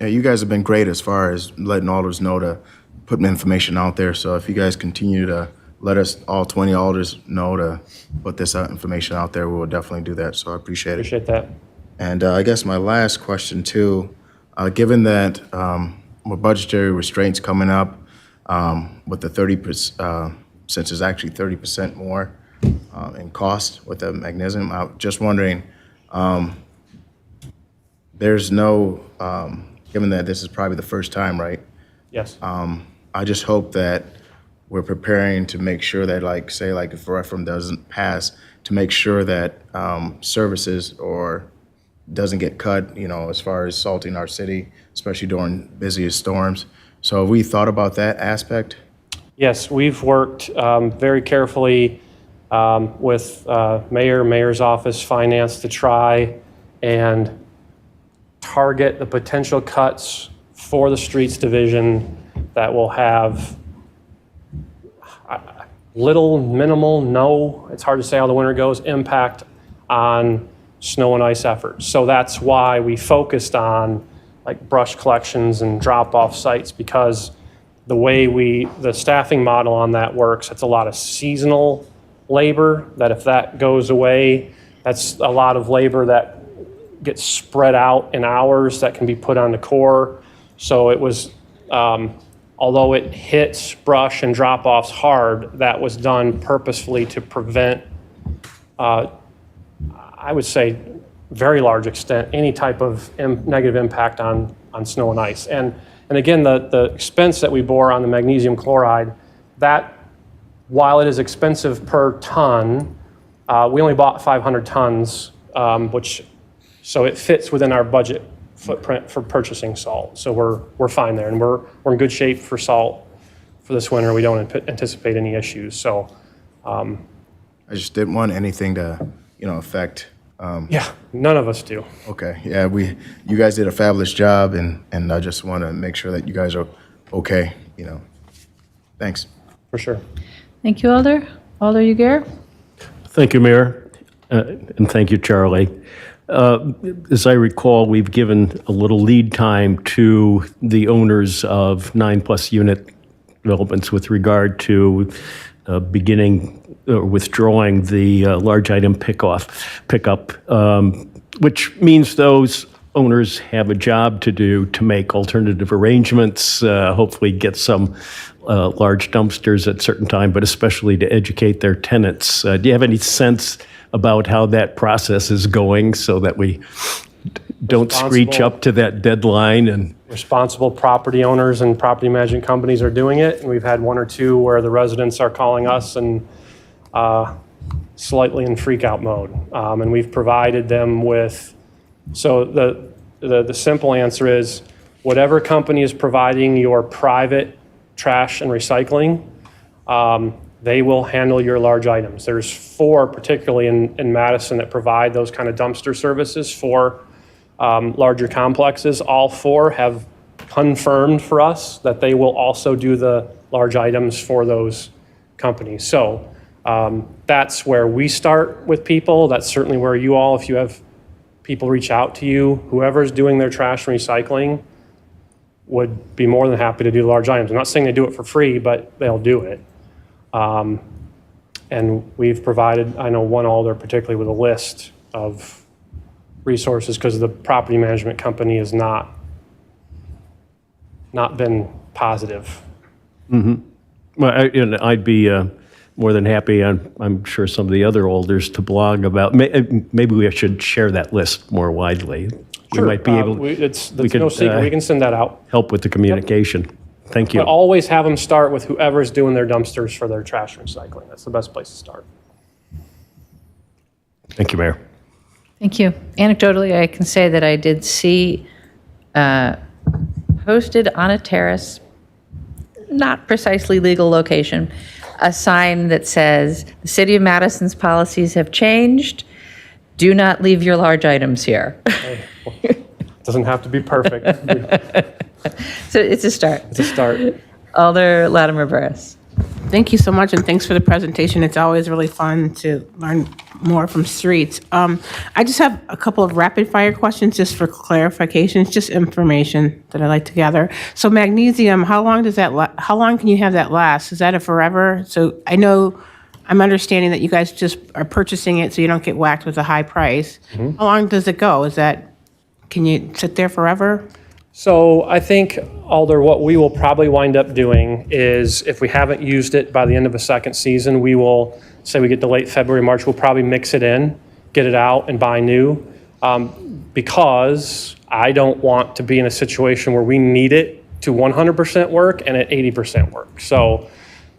Yeah, you guys have been great as far as letting alders know to put information out there. So if you guys continue to let us, all 20 alders, know to put this information out there, we will definitely do that. So I appreciate it. Appreciate that. And I guess my last question too, given that with budgetary restraints coming up, with the 30%, since it's actually 30% more in cost with the magnesium, I'm just wondering, there's no, given that this is probably the first time, right? Yes. I just hope that we're preparing to make sure that, like, say, like if referendum doesn't pass, to make sure that services or doesn't get cut, as far as salting our city, especially during busiest storms. So have we thought about that aspect? Yes, we've worked very carefully with mayor's office, finance, to try and target the potential cuts for the Streets Division that will have little, minimal, no, it's hard to say how the winter goes, impact on snow and ice efforts. So that's why we focused on like brush collections and drop-off sites, because the way the staffing model on that works, it's a lot of seasonal labor that if that goes away, that's a lot of labor that gets spread out in hours that can be put on the Corps. So it was, although it hits brush and drop-offs hard, that was done purposefully to prevent, I would say, very large extent, any type of negative impact on snow and ice. And And again, the expense that we bore on the magnesium chloride, that, while it is expensive per ton, we only bought 500 tons, so it fits within our budget footprint for purchasing salt. So we're fine there, and we're in good shape for salt for this winter. We don't anticipate any issues. So I just didn't want anything to, affect. yeah, none of us do. Okay, yeah, you guys did a fabulous job, and I just want to make sure that you guys are okay. Thanks. For sure. Thank you, Alder. Alder Uguer? Thank you, Mayor, and thank you, Charlie. As I recall, we've given a little lead time to the owners of 9+ unit developments with regard to beginning or withdrawing the large item pickup, which means those owners have a job to do to make alternative arrangements, hopefully get some large dumpsters at certain time, but especially to educate their tenants. Do you have any sense about how that process is going so that we don't screech up to that deadline? And Responsible property owners and property management companies are doing it, and we've had one or two where the residents are calling us and slightly in freak out mode. And we've provided them with, so the simple answer is whatever company is providing your private trash and recycling, they will handle your large items. There's 4 particularly in Madison that provide those kind of dumpster services for larger complexes. All 4 have confirmed for us that they will also do the large items for those companies. So that's where we start with people. That's certainly where you all, if you have people reach out to you, whoever's doing their trash and recycling would be more than happy to do large items. I'm not saying they do it for free, but they'll do it. And we've provided, I know one alder particularly with a list of resources because the property management company has not been positive. Mm-hmm. Well, I'd be more than happy, I'm sure some of the other alders, to blog about, maybe we should share that list more widely. Sure. We might be able, It's no secret. We can send that out. help with the communication. Thank you. But always have them start with whoever's doing their dumpsters for their trash recycling. That's the best place to start. Thank you, Mayor. Thank you. Anecdotally, I can say that I did see posted on a terrace, not precisely legal location, a sign that says, "The City of Madison's policies have changed. Do not leave your large items here." Doesn't have to be perfect. So it's a start. It's a start. Alder Latimer Burris. Thank you so much, and thanks for the presentation. It's always really fun to learn more from streets. I just have a couple of rapid-fire questions just for clarifications, just information that I'd like to gather. So magnesium, how long can you have that last? Is that a forever? So I know, I'm understanding that you guys just are purchasing it so you don't get whacked with a high price. Mm-hmm. How long does it go? Can you sit there forever? So I think, Alder, what we will probably wind up doing is if we haven't used it by the end of the second season, we will, say we get to late February, March, we'll probably mix it in, get it out and buy new. Because I don't want to be in a situation where we need it to 100% work and at 80% work. So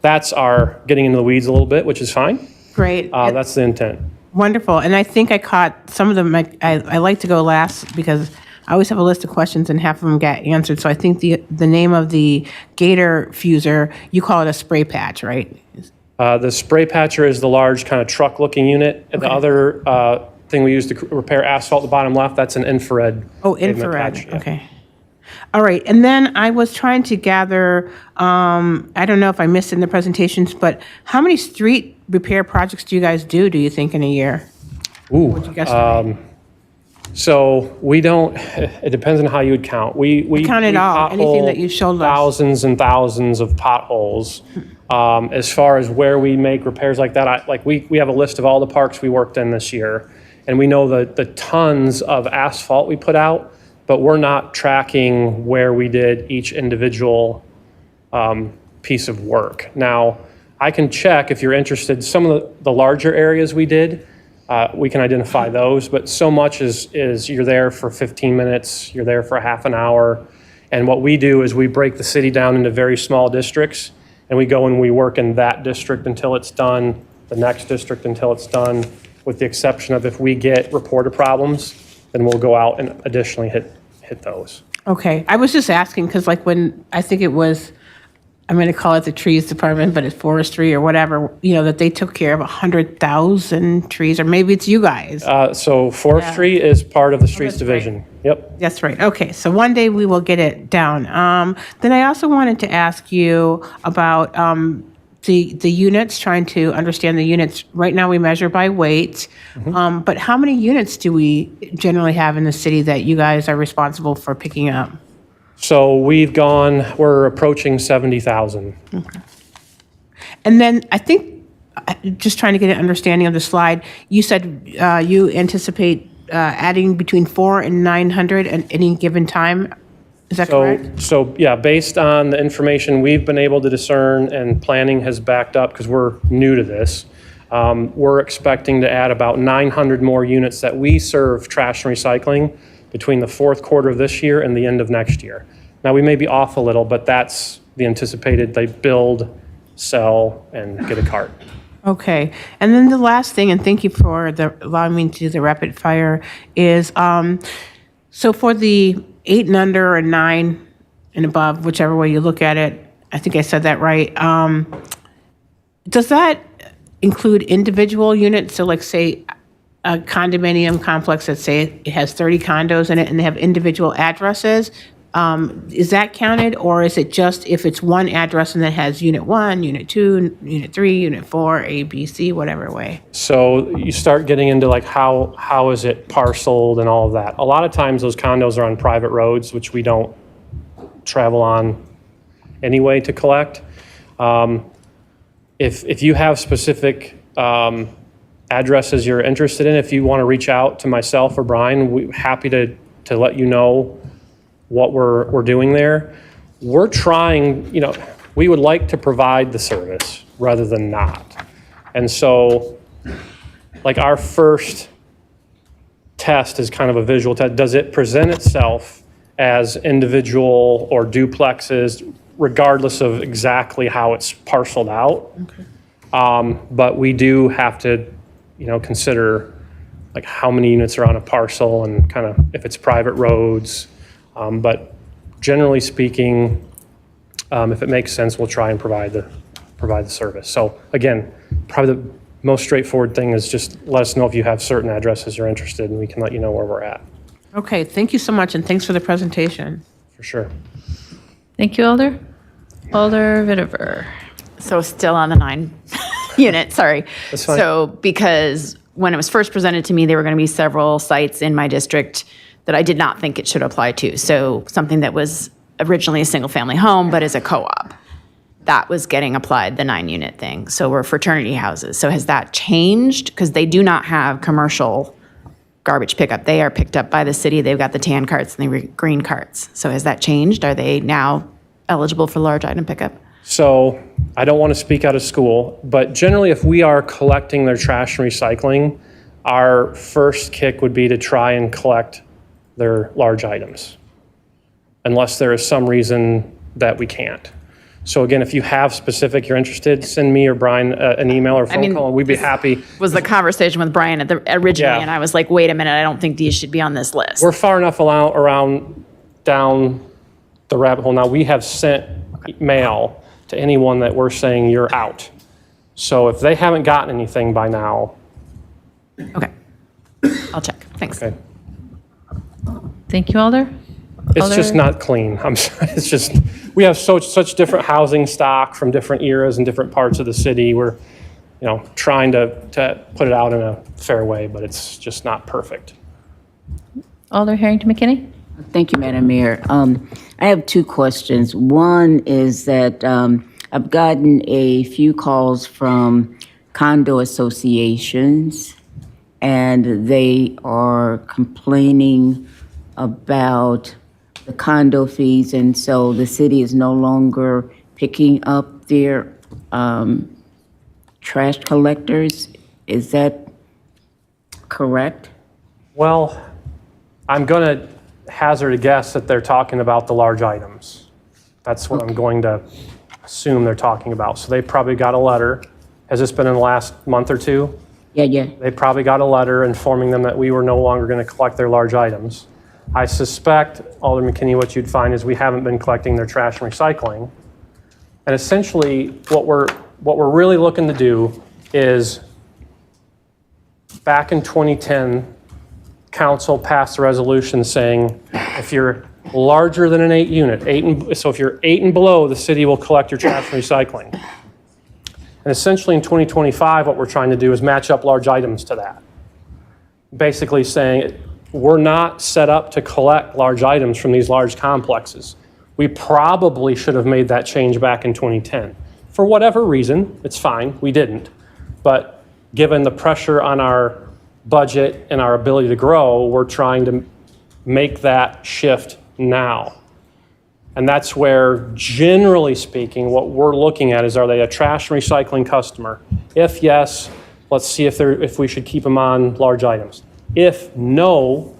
that's our getting into the weeds a little bit, which is fine. Great. That's the intent. Wonderful. And I think I caught some of them. I like to go last because I always have a list of questions and half of them get answered. So I think the name of the Gator Fuser, you call it a spray patch, right? The spray patcher is the large kind of truck-looking unit. And the other thing we use to repair asphalt, the bottom left, that's an infrared. Oh, pavement infrared. patch, yeah. Okay. All right. And then I was trying to gather, I don't know if I missed it in the presentations, but how many street repair projects do you think, in a year? Ooh. You guess So we don't, it depends on how you would count. We count it all, anything that you showed us. Thousands and thousands of potholes. As far as where we make repairs like that, we have a list of all the parks we worked in this year, and we know the tons of asphalt we put out, but we're not tracking where we did each individual piece of work. Now, I can check if you're interested. Some of the larger areas we did, we can identify those, but so much is you're there for 15 minutes, you're there for a half an hour. And what we do is we break the city down into very small districts, and we go and we work in that district until it's done, the next district until it's done, with the exception of if we get reported problems, then we'll go out and additionally hit those. Okay, I was just asking because like when, I think it was, I'm going to call it the trees department, but it's forestry or whatever, you know, that they took care of 100,000 trees, or maybe it's you guys. So forestry is part of the streets division. Yep. That's right. Okay, so one day we will get it down. Then I also wanted to ask you about the units, trying to understand the units. Right now we measure by weight, but how many units do we generally have in the city that you guys are responsible for picking up? So we're approaching 70,000. Okay. And then I think, just trying to get an understanding of the slide, you said you anticipate adding between 400 and 900 at any given time. Is that correct? So yeah, based on the information we've been able to discern and planning has backed up, because we're new to this, we're expecting to add about 900 more units that we serve trash and recycling between the fourth quarter of this year and the end of next year. Now, we may be off a little, but that's the anticipated. They build, sell, and get a cart. Okay. And then the last thing, and thank you for allowing me to do the rapid fire, is so for the 8 and under and 9 and above, whichever way you look at it, I think I said that right. Does that include individual units? So like say a condominium complex that say it has 30 condos in it and they have individual addresses. Is that counted, or is it just if it's one address and that has unit 1, unit 2, unit 3, unit 4, A, B, C, whatever way? So you start getting into like how is it parceled and all of that. A lot of times those condos are on private roads, which we don't travel on anyway to collect. If you have specific addresses you're interested in, if you want to reach out to myself or Brian, we're happy to let you know what we're doing there. We're trying, we would like to provide the service rather than not. And so, like our first test is kind of a visual test. Does it present itself as individual or duplexes, regardless of exactly how it's parceled out? Okay. But we do have to, consider like how many units are on a parcel and kind of if it's private roads. But generally speaking, if it makes sense, we'll try and provide the service. So again, probably the most straightforward thing is just let us know if you have certain addresses you're interested, and we can let you know where we're at. Okay, thank you so much, and thanks for the presentation. For sure. Thank you, Alder. Alder Vitever. So still on the 9 unit, sorry. That's fine. So because when it was first presented to me, there were going to be several sites in my district that I did not think it should apply to. So something that was originally a single-family home, but is a co-op. That was getting applied, the 9-unit thing. So we're fraternity houses. So has that changed? Because they do not have commercial garbage pickup. They are picked up by the city. They've got the tan carts and the green carts. So has that changed? Are they now eligible for large item pickup? So I don't want to speak out of school, but generally if we are collecting their trash and recycling, our first kick would be to try and collect their large items, unless there is some reason that we can't. So again, if you have specific you're interested, send me or Brian an email or phone call, and we'd be happy. Was the conversation with Brian originally, Yeah. and I was like, wait a minute, I don't think these should be on this list. We're far enough around down the rabbit hole now. We have sent mail to anyone that we're saying you're out. So if they haven't gotten anything by now. Okay, I'll check, thanks. Okay. Thank you, Alder. It's just not clean. I'm sorry. It's just, we have such different housing stock from different eras and different parts of the city. We're, trying to put it out in a fair way, but it's just not perfect. Alder Harrington McKinney. Thank you, Madam Mayor. I have 2 questions. One is that I've gotten a few calls from condo associations, and they are complaining about the condo fees, and so the city is no longer picking up their trash collectors. Is that correct? Well, I'm going to hazard a guess that they're talking about the large items. That's what I'm going to assume they're talking about. So they probably got a letter. Has this been in the last month or two? Yeah. They probably got a letter informing them that we were no longer going to collect their large items. I suspect, Alderman McKinney, what you'd find is we haven't been collecting their trash and recycling. And essentially, what we're really looking to do is, back in 2010, council passed a resolution saying if you're larger than an 8 unit, so if you're 8 and below, the city will collect your trash and recycling. And essentially in 2025, what we're trying to do is match up large items to that. Basically saying we're not set up to collect large items from these large complexes. We probably should have made that change back in 2010. For whatever reason, it's fine, we didn't. But given the pressure on our budget and our ability to grow, we're trying to make that shift now. And that's where, generally speaking, what we're looking at is, are they a trash and recycling customer? If yes, let's see if we should keep them on large items. If no,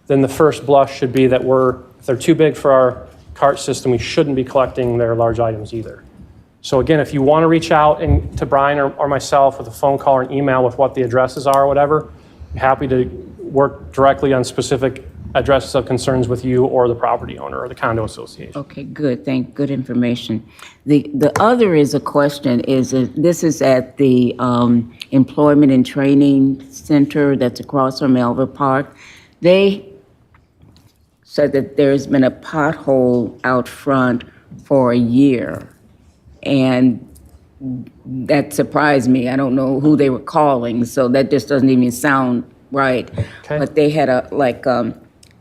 then the first blush should be that if they're too big for our cart system, we shouldn't be collecting their large items either. So again, if you want to reach out to Brian or myself with a phone call or an email with what the addresses are or whatever, I'm happy to work directly on specific addresses of concerns with you or the property owner or the condo association. Okay, good. Good information. The other is a question this is at the Employment and Training Center that's across from Melva Park. They said that there's been a pothole out front for a year, and that surprised me. I don't know who they were calling, so that just doesn't even sound right. Okay. But they had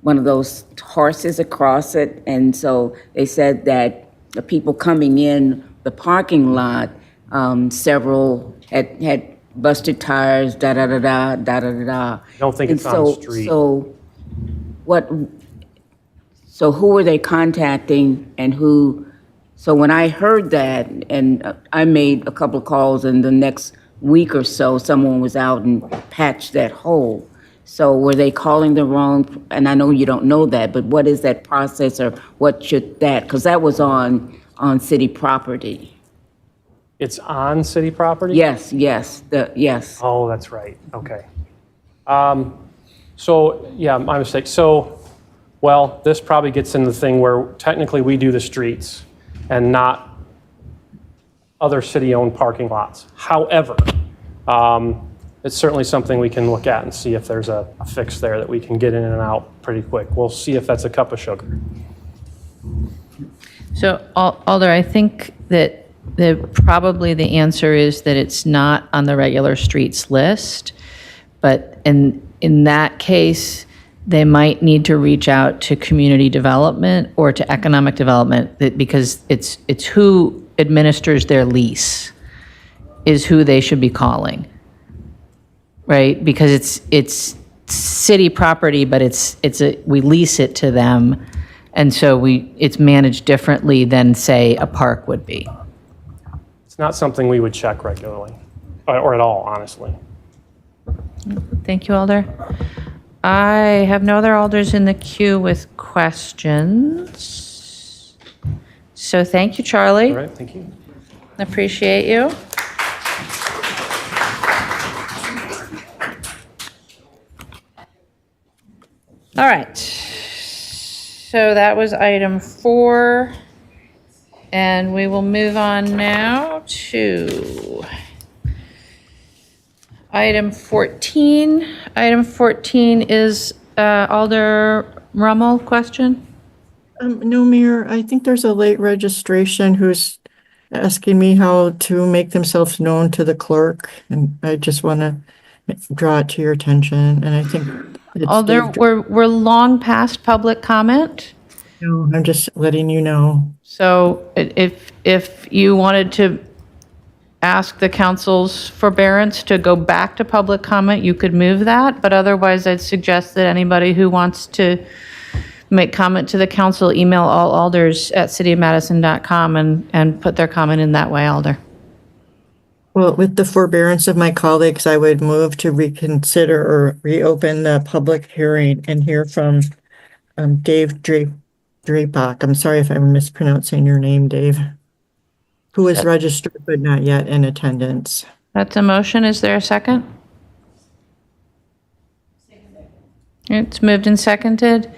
one of those horses across it, and so they said that the people coming in the parking lot, several had busted tires, da-da-da-da, da-da-da-da. I don't think it's on the street. So who were they contacting and who? So when I heard that, and I made a couple of calls, and the next week or so, someone was out and patched that hole. So were they calling the wrong, and I know you don't know that, but what is that process, or what should that, because that was on city property. It's on city property? Yes. Oh, that's right. Okay. So, yeah, my mistake. So, well, this probably gets into the thing where technically we do the streets and not other city-owned parking lots. However, it's certainly something we can look at and see if there's a fix there that we can get in and out pretty quick. We'll see if that's a cup of sugar. So, Alder, I think that probably the answer is that it's not on the regular streets list, but in that case, they might need to reach out to community development or to economic development, because it's who administers their lease is who they should be calling, right? Because it's city property, but we lease it to them, and so it's managed differently than, say, a park would be. It's not something we would check regularly, or at all, honestly. Thank you, Alder. I have no other alders in the queue with questions. So thank you, Charlie. All right, thank you. Appreciate you. All right. So that was item 4. And we will move on now to item 14. Item 14 is Alder Rummel question. No, Mayor, I think there's a late registration who's asking me how to make themselves known to the clerk, and I just want to draw it to your attention, and I think Alder, we're long past public comment. No, I'm just letting you know. So if you wanted to ask the council's forbearance to go back to public comment, you could move that, but otherwise I'd suggest that anybody who wants to make comment to the council, email allalders@cityofmadison.com and put their comment in that way, Alder. Well, with the forbearance of my colleagues, I would move to reconsider or reopen the public hearing and hear from Dave Drapak. I'm sorry if I'm mispronouncing your name, Dave, who is registered but not yet in attendance. That's a motion. Is there a second? It's moved and seconded.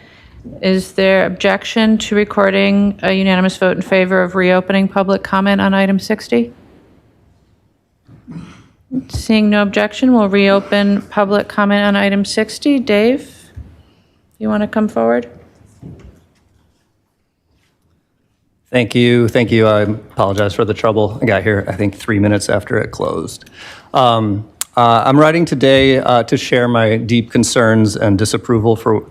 Is there objection to recording a unanimous vote in favor of reopening public comment on item 60? Seeing no objection, we'll reopen public comment on item 60. Dave, you want to come forward? Thank you. Thank you. I apologize for the trouble. I got here, I think, 3 minutes after it closed. I'm writing today to share my deep concerns and disapproval for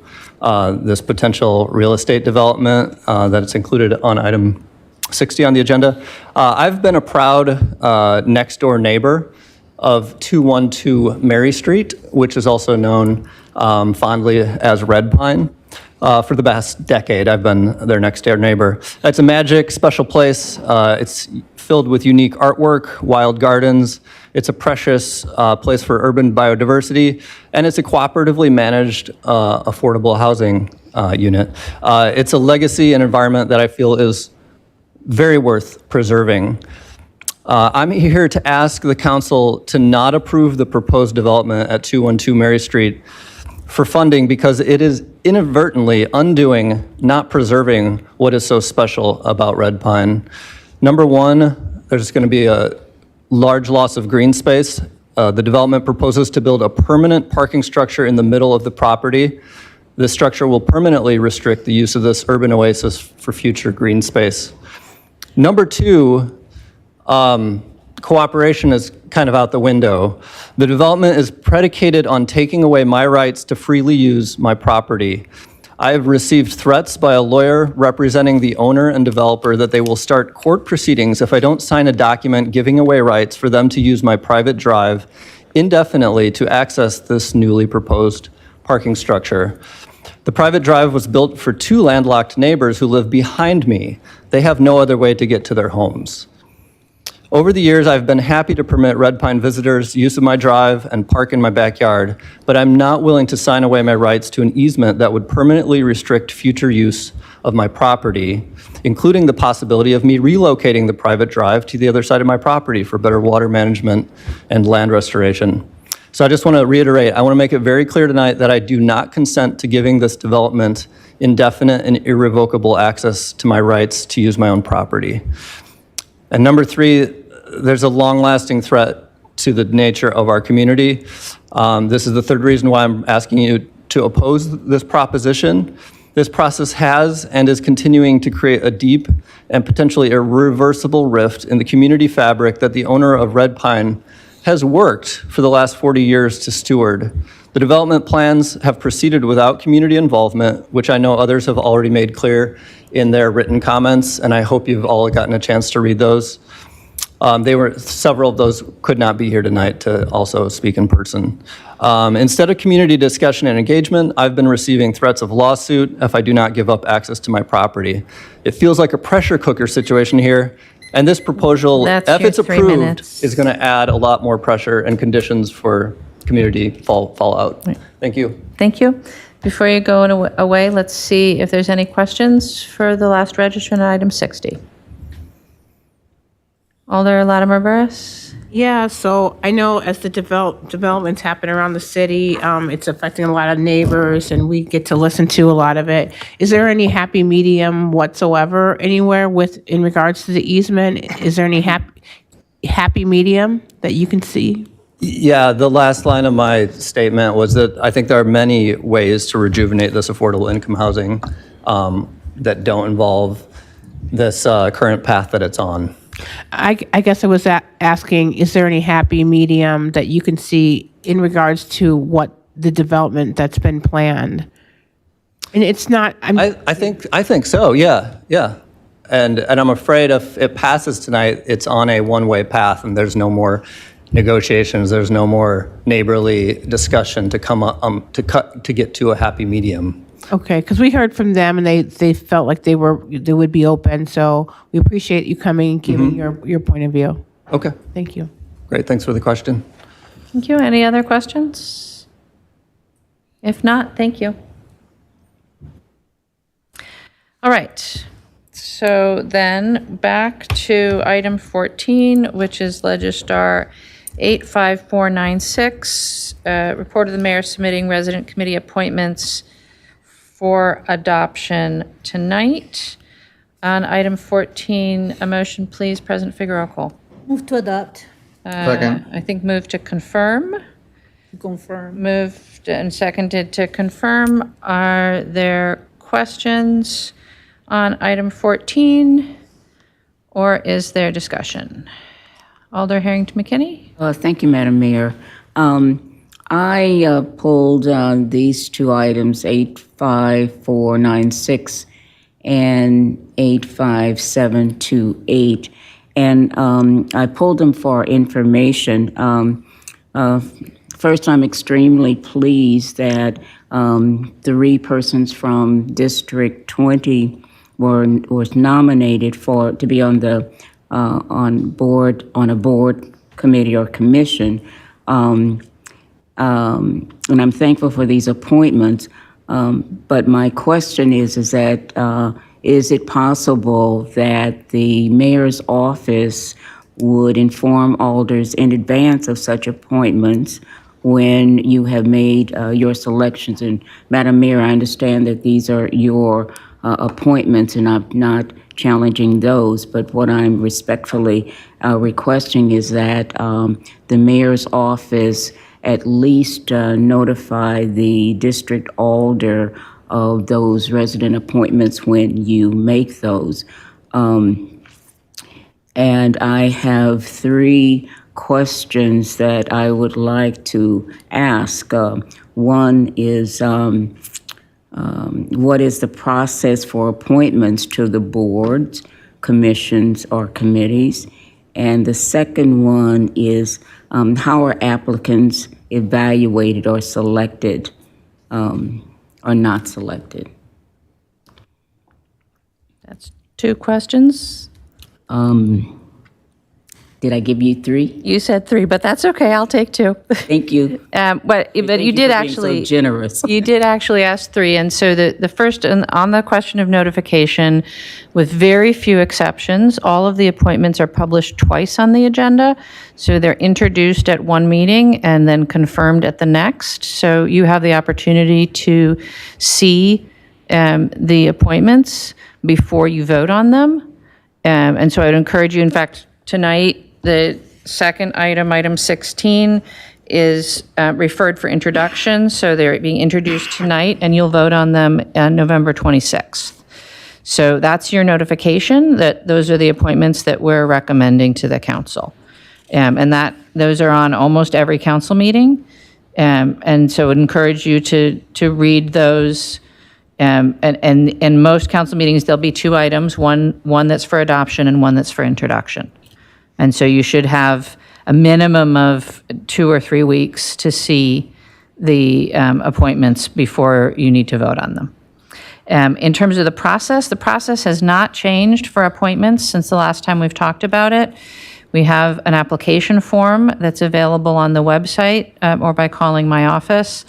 this potential real estate development that is included on item 60 on the agenda. I've been a proud next door neighbor of 212 Mary Street, which is also known fondly as Red Pine. For the past decade, I've been their next door neighbor. It's a magic, special place. It's filled with unique artwork, wild gardens. It's a precious place for urban biodiversity, and it's a cooperatively managed, affordable housing unit. It's a legacy and environment that I feel is very worth preserving. I'm here to ask the council to not approve the proposed development at 212 Mary Street for funding because it is inadvertently undoing, not preserving what is so special about Red Pine. Number one, there's going to be a large loss of green space. The development proposes to build a permanent parking structure in the middle of the property. This structure will permanently restrict the use of this urban oasis for future green space. Number two, cooperation is kind of out the window. The development is predicated on taking away my rights to freely use my property. I have received threats by a lawyer representing the owner and developer that they will start court proceedings if I don't sign a document giving away rights for them to use my private drive indefinitely to access this newly proposed parking structure. The private drive was built for two landlocked neighbors who live behind me. They have no other way to get to their homes. Over the years, I've been happy to permit Red Pine visitors use of my drive and park in my backyard, but I'm not willing to sign away my rights to an easement that would permanently restrict future use of my property, including the possibility of me relocating the private drive to the other side of my property for better water management and land restoration. So I just want to reiterate, I want to make it very clear tonight that I do not consent to giving this development indefinite and irrevocable access to my rights to use my own property. And number three, there's a long-lasting threat to the nature of our community. This is the third reason why I'm asking you to oppose this proposition. This process has and is continuing to create a deep and potentially irreversible rift in the community fabric that the owner of Red Pine has worked for the last 40 years to steward. The development plans have proceeded without community involvement, which I know others have already made clear in their written comments, and I hope you've all gotten a chance to read those. Several of those could not be here tonight to also speak in person. Instead of community discussion and engagement, I've been receiving threats of lawsuit if I do not give up access to my property. It feels like a pressure cooker situation here, and this proposal, That's if your it's 3 approved, minutes. is going to add a lot more pressure and conditions for community fallout. Thank you. Thank you. Before you go away, let's see if there's any questions for the last registrant on item 60. Alder Latimer Burris? Yeah, so I know as the developments happen around the city, it's affecting a lot of neighbors, and we get to listen to a lot of it. Is there any happy medium whatsoever anywhere in regards to the easement? Is there any happy medium that you can see? Yeah, the last line of my statement was that I think there are many ways to rejuvenate this affordable income housing that don't involve this current path that it's on. I guess I was asking, is there any happy medium that you can see in regards to what the development that's been planned? And it's not. I think so. Yeah. And I'm afraid if it passes tonight, it's on a one-way path, and there's no more negotiations. There's no more neighborly discussion to come to get to a happy medium. Okay, because we heard from them, and they felt like they would be open. So we appreciate you coming and giving your point of view. Okay. Thank you. Great. Thanks for the question. Thank you. Any other questions? If not, thank you. All right. So then back to item 14, which is Legistar 85496, report of the mayor submitting resident committee appointments for adoption tonight. On item 14, a motion, please. President Figueroa Cole. Move to adopt. Second. I think move to confirm. Confirm. Moved and seconded to confirm. Are there questions on item 14, or is there discussion? Alder Harrington McKinney? Thank you, Madam Mayor. I pulled these two items, 85496 and 85728, and I pulled them for information. First, I'm extremely pleased that 3 persons from District 20 was nominated to be on the on a board committee or commission, and I'm thankful for these appointments. But my question is that is it possible that the mayor's office would inform alders in advance of such appointments when you have made your selections? And Madam Mayor, I understand that these are your appointments, and I'm not challenging those, but what I'm respectfully requesting is that the mayor's office at least notify the district alder of those resident appointments when you make those. And I have 3 questions that I would like to ask. One is, what is the process for appointments to the boards, commissions, or committees? And the second one is, how are applicants evaluated or selected or not selected? That's 2 questions. Did I give you 3? You said 3, but that's okay. I'll take 2. Thank you. But you did for being so actually generous. You did actually ask 3, and so the first on the question of notification, with very few exceptions, all of the appointments are published twice on the agenda. So they're introduced at one meeting and then confirmed at the next. So you have the opportunity to see the appointments before you vote on them, and so I'd encourage you. In fact, tonight, the second item, item 16, is referred for introduction, so they're being introduced tonight, and you'll vote on them on November 26th. So that's your notification that those are the appointments that we're recommending to the council. And those are on almost every council meeting. And so I would encourage you to read those. And in most council meetings, there'll be 2 items, one that's for adoption and one that's for introduction. And so you should have a minimum of 2 or 3 weeks to see the appointments before you need to vote on them. In terms of the process has not changed for appointments since the last time we've talked about it. We have an application form that's available on the website or by calling my office.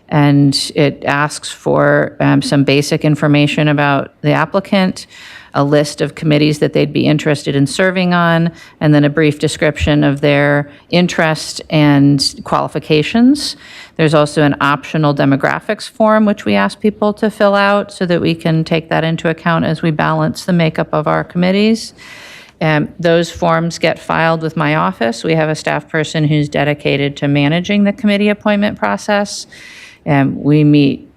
And it asks for some basic information about the applicant, a list of committees that they'd be interested in serving on, and then a brief description of their interest and qualifications. There's also an optional demographics form, which we ask people to fill out so that we can take that into account as we balance the makeup of our committees. Those forms get filed with my office. We have a staff person who's dedicated to managing the committee appointment process. We meet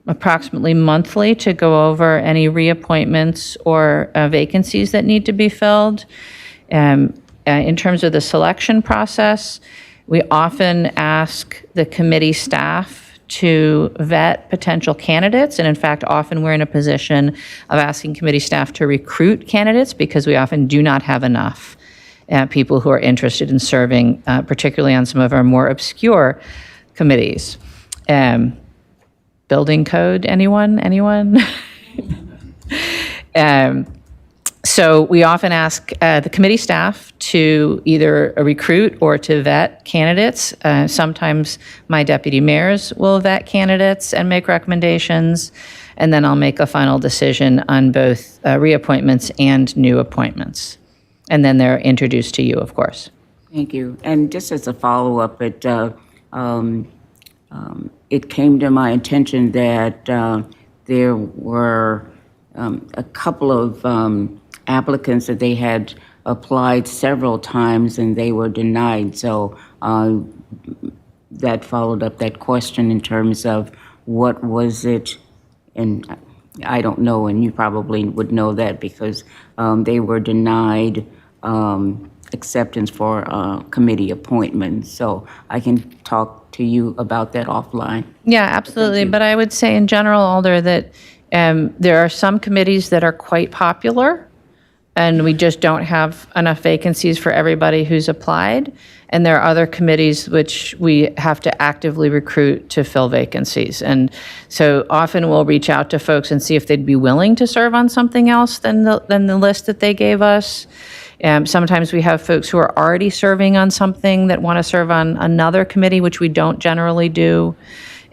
approximately monthly to go over any reappointments or vacancies that need to be filled. In terms of the selection process, we often ask the committee staff to vet potential candidates. And in fact, often we're in a position of asking committee staff to recruit candidates because we often do not have enough people who are interested in serving, particularly on some of our more obscure committees. Building code, anyone? So we often ask the committee staff to either recruit or to vet candidates. Sometimes my deputy mayors will vet candidates and make recommendations. and then I'll make a final decision on both reappointments and new appointments. And then they're introduced to you, of course. Thank you. And just as a follow-up, it came to my attention that there were a couple of applicants that they had applied several times and they were denied. So that followed up that question in terms of what was it, and I don't know, and you probably would know that because they were denied acceptance for committee appointments. So I can talk to you about that offline. Yeah, absolutely. But I would say in general, Alder, that there are some committees that are quite popular, and we just don't have enough vacancies for everybody who's applied. And there are other committees which we have to actively recruit to fill vacancies. And so often we'll reach out to folks and see if they'd be willing to serve on something else than the list that they gave us. Sometimes we have folks who are already serving on something that want to serve on another committee, which we don't generally do.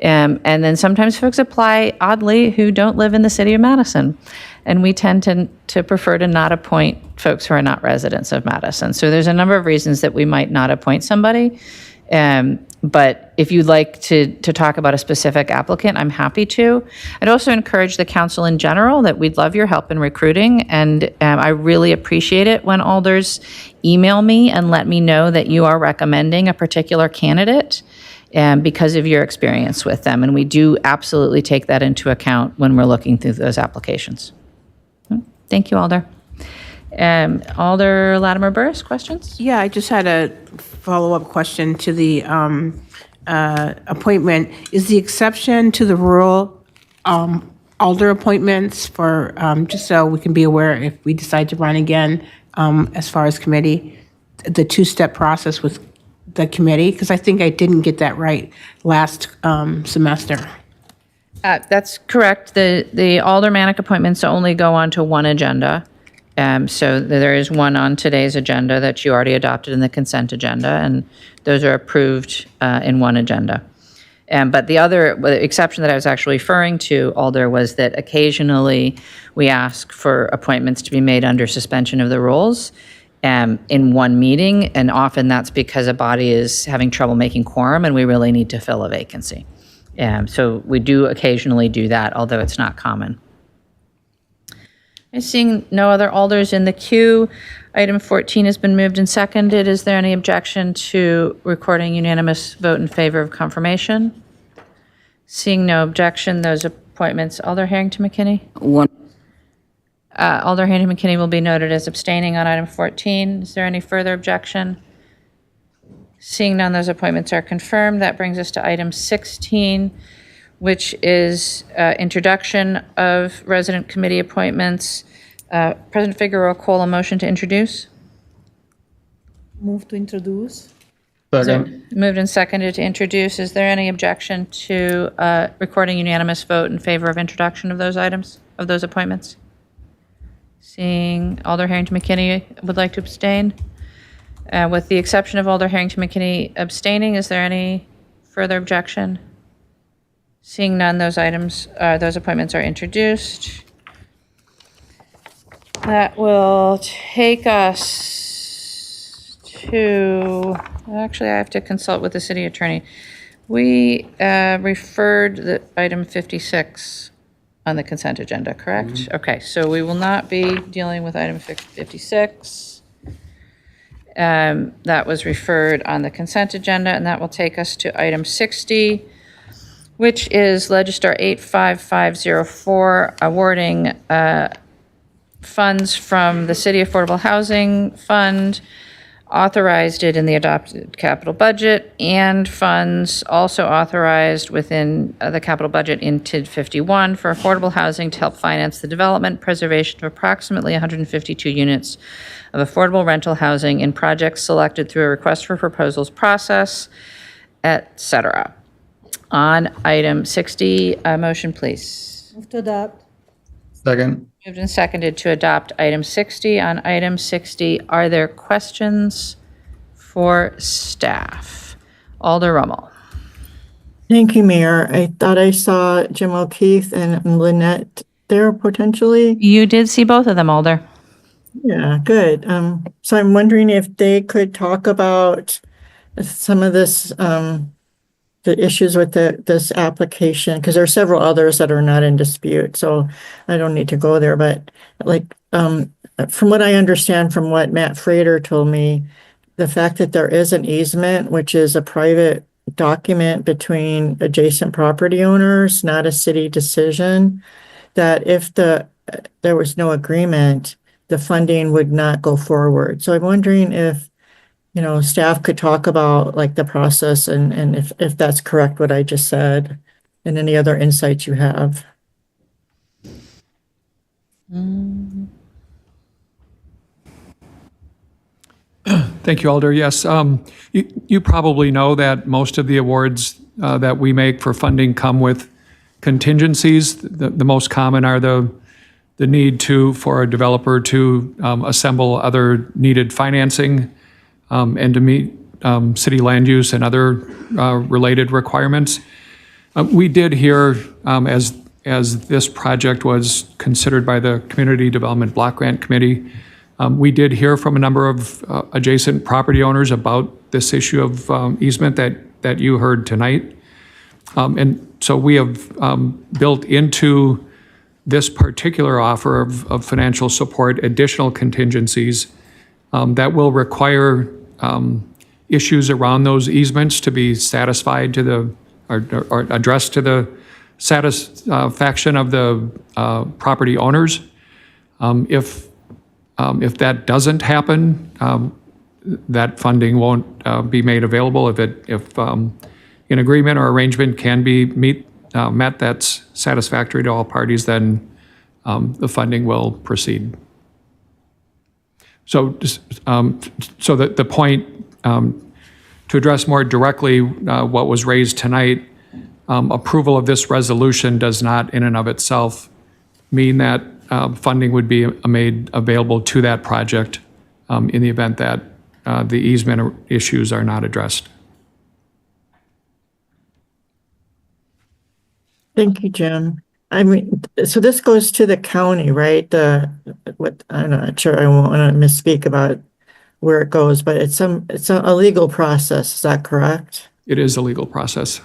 And then sometimes folks apply, oddly, who don't live in the city of Madison. And we tend to prefer to not appoint folks who are not residents of Madison. So there's a number of reasons that we might not appoint somebody. But if you'd like to talk about a specific applicant, I'm happy to. I'd also encourage the council in general that we'd love your help in recruiting. And I really appreciate it when alders email me and let me know that you are recommending a particular candidate because of your experience with them. And we do absolutely take that into account when we're looking through those applications. Thank you, Alder. Alder Latimer Burris, questions? Yeah, I just had a follow-up question to the appointment. Is the exception to the rule alder appointments for, just so we can be aware if we decide to run again, as far as committee, the two-step process with the committee? Because I think I didn't get that right last semester. That's correct. The aldermanic appointments only go on to one agenda. So there is one on today's agenda that you already adopted in the consent agenda, and those are approved in one agenda. But the exception that I was actually referring to, Alder, was that occasionally we ask for appointments to be made under suspension of the rules in one meeting, and often that's because a body is having trouble making quorum and we really need to fill a vacancy. So we do occasionally do that, although it's not common. I'm seeing no other alders in the queue. Item 14 has been moved and seconded. Is there any objection to recording unanimous vote in favor of confirmation? Seeing no objection, those appointments, Alder Harrington McKinney? One. Alder Harrington McKinney will be noted as abstaining on item 14. Is there any further objection? Seeing none, those appointments are confirmed. That brings us to item 16, which is introduction of resident committee appointments. President Figueroa call a motion to introduce. Move to introduce. Second. Moved and seconded to introduce. Is there any objection to recording unanimous vote in favor of introduction of those items, of those appointments? Seeing Alder Harrington McKinney would like to abstain. With the exception of Alder Harrington McKinney abstaining, is there any further objection? Seeing none, those appointments are introduced. That will take us to, actually, I have to consult with the city attorney. We referred the item 56 on the consent agenda, correct? Mm-hmm. Okay, so we will not be dealing with item 56. That was referred on the consent agenda, and that will take us to item 60, which is Legistar 85504, awarding funds from the City Affordable Housing Fund, authorized it in the adopted capital budget, and funds also authorized within the capital budget in TID 51 for affordable housing to help finance the development, preservation of approximately 152 units of affordable rental housing in projects selected through a request for proposals process, etc. On item 60, motion, please. Move to adopt. Second. Moved and seconded to adopt item 60. On item 60, are there questions for staff? Alder Rummel. Thank you, Mayor. I thought I saw Jim O'Keefe and Lynette there potentially. You did see both of them, Alder. Yeah, good. So I'm wondering if they could talk about some of this, the issues with this application, because there are several others that are not in dispute, so I don't need to go there, but like, from what I understand from what Matt Frater told me, the fact that there is an easement, which is a private document between adjacent property owners, not a city decision, that if there was no agreement, the funding would not go forward. So I'm wondering if, staff could talk about like the process and if that's correct, what I just said, and any other insights you have. Thank you, Alder. Yes, you probably know that most of the awards that we make for funding come with contingencies. The most common are the need for a developer to assemble other needed financing and to meet city land use and other related requirements. We did hear, as this project was considered by the Community Development Block Grant Committee, we did hear from a number of adjacent property owners about this issue of easement that you heard tonight. And so we have built into this particular offer of financial support additional contingencies that will require issues around those easements to be satisfied to or addressed to the satisfaction of the property owners. If that doesn't happen, that funding won't be made available. If an agreement or arrangement can be met that's satisfactory to all parties, then the funding will proceed. So, so the point, to address more directly what was raised tonight, approval of this resolution does not in and of itself mean that funding would be made available to that project in the event that the easement issues are not addressed. Thank you, Jim. I mean, so this goes to the county, right? I'm not sure, I won't want to misspeak about where it goes, but it's a legal process. Is that correct? It is a legal process.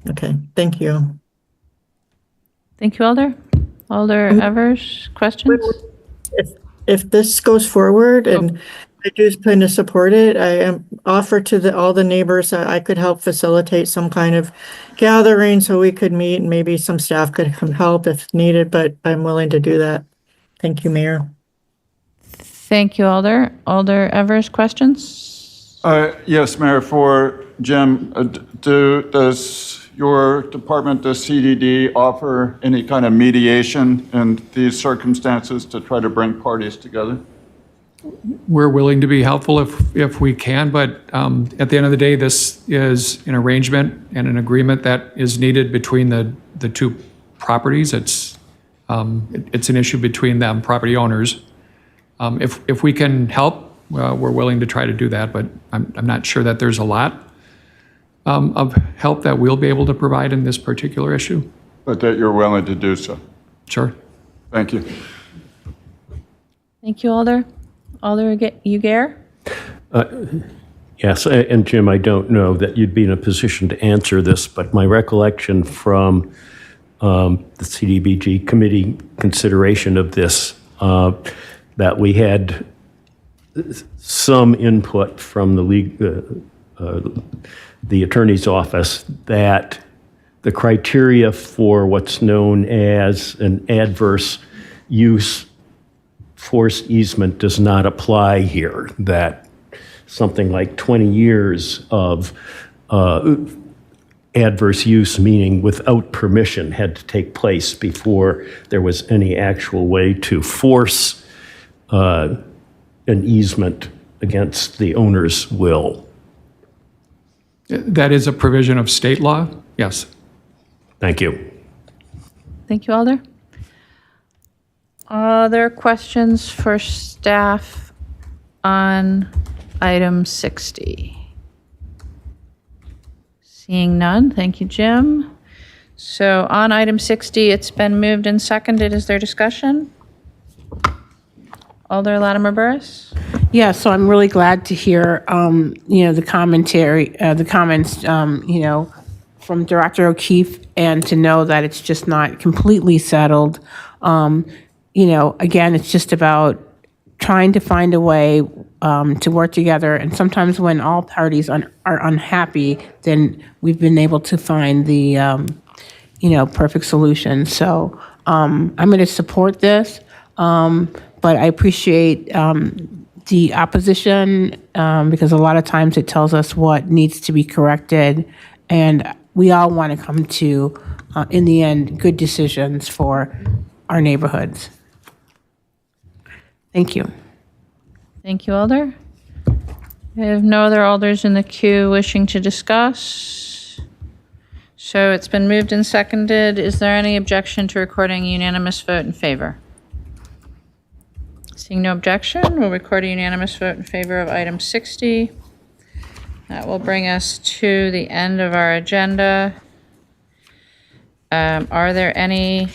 Okay, thank you. Thank you, Alder. Alder Evers, questions? If this goes forward and I do plan to support it, I am offer to all the neighbors that I could help facilitate some kind of gathering so we could meet and maybe some staff could come help if needed, but I'm willing to do that. Thank you, Mayor. Thank you, Alder. Alder Evers, questions? Yes, Mayor, for Jim, does your department, the CDD, offer any kind of mediation in these circumstances to try to bring parties together? We're willing to be helpful if we can, but at the end of the day, this is an arrangement and an agreement that is needed between the two properties. It's an issue between them, property owners. If we can help, we're willing to try to do that, but I'm not sure that there's a lot of help that we'll be able to provide in this particular issue. But that you're willing to do so? Sure. Thank you. Thank you, Alder. Alder Ugair? Yes, and Jim, I don't know that you'd be in a position to answer this, but my recollection from the CDBG committee consideration of this, that we had some input from the attorney's office that the criteria for what's known as an adverse use forced easement does not apply here, that something like 20 years of adverse use, meaning without permission, had to take place before there was any actual way to force an easement against the owner's will. That is a provision of state law, yes. Thank you. Thank you, Alder. Other questions for staff on item 60? Seeing none, thank you, Jim. So on item 60, it's been moved and seconded. Is there discussion? Alder Latimer Burris? Yeah, so I'm really glad to hear, the commentary, the comments, from Director O'Keefe, and to know that it's just not completely settled. Again, it's just about trying to find a way to work together. And sometimes when all parties are unhappy, then we've been able to find the, perfect solution. So I'm going to support this, but I appreciate the opposition because a lot of times it tells us what needs to be corrected. And we all want to come to, in the end, good decisions for our neighborhoods. Thank you. Thank you, Alder. We have no other alders in the queue wishing to discuss. So it's been moved and seconded. Is there any objection to recording a unanimous vote in favor? Seeing no objection, we'll record a unanimous vote in favor of item 60. That will bring us to the end of our agenda. Are there any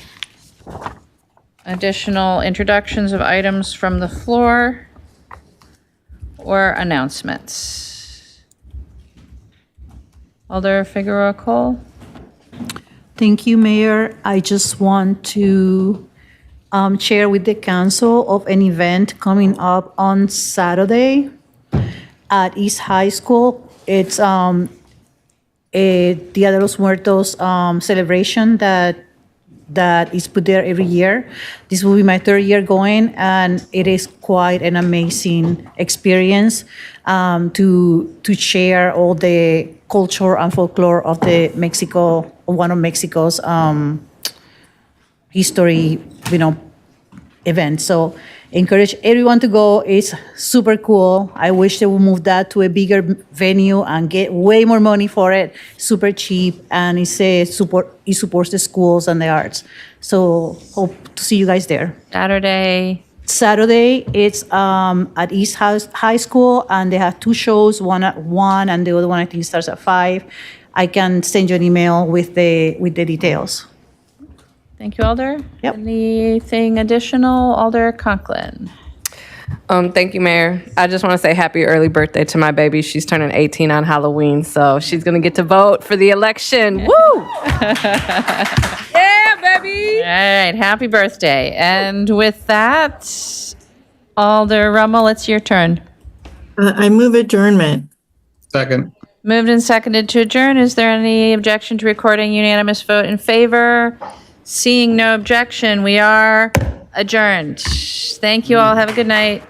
additional introductions of items from the floor or announcements? Alder Figueroa Cole? Thank you, Mayor. I just want to share with the council of an event coming up on Saturday at East High School. It's a Dia de los Muertos celebration that is put there every year. This will be my third year going, and it is quite an amazing experience to share all the culture and folklore of one of Mexico's history, event. So encourage everyone to go. It's super cool. I wish they would move that to a bigger venue and get way more money for it. Super cheap, and it supports the schools and the arts. So hope to see you guys there. Saturday, it's at East High School, and they have two shows, one at 1 and the other one I think starts at 5. I can send you an email with the details. Thank you, Alder. Yep. Anything additional? Alder Conklin. Thank you, Mayor. I just want to say happy early birthday to my baby. She's turning 18 on Halloween, so she's going to get to vote for the election. Woo! Yeah, baby! All right, happy birthday. And with that, Alder Rummel, it's your turn. I move adjournment. Second. Moved and seconded to adjourn. Is there any objection to recording unanimous vote in favor? Seeing no objection, we are adjourned. Thank you all. Have a good night.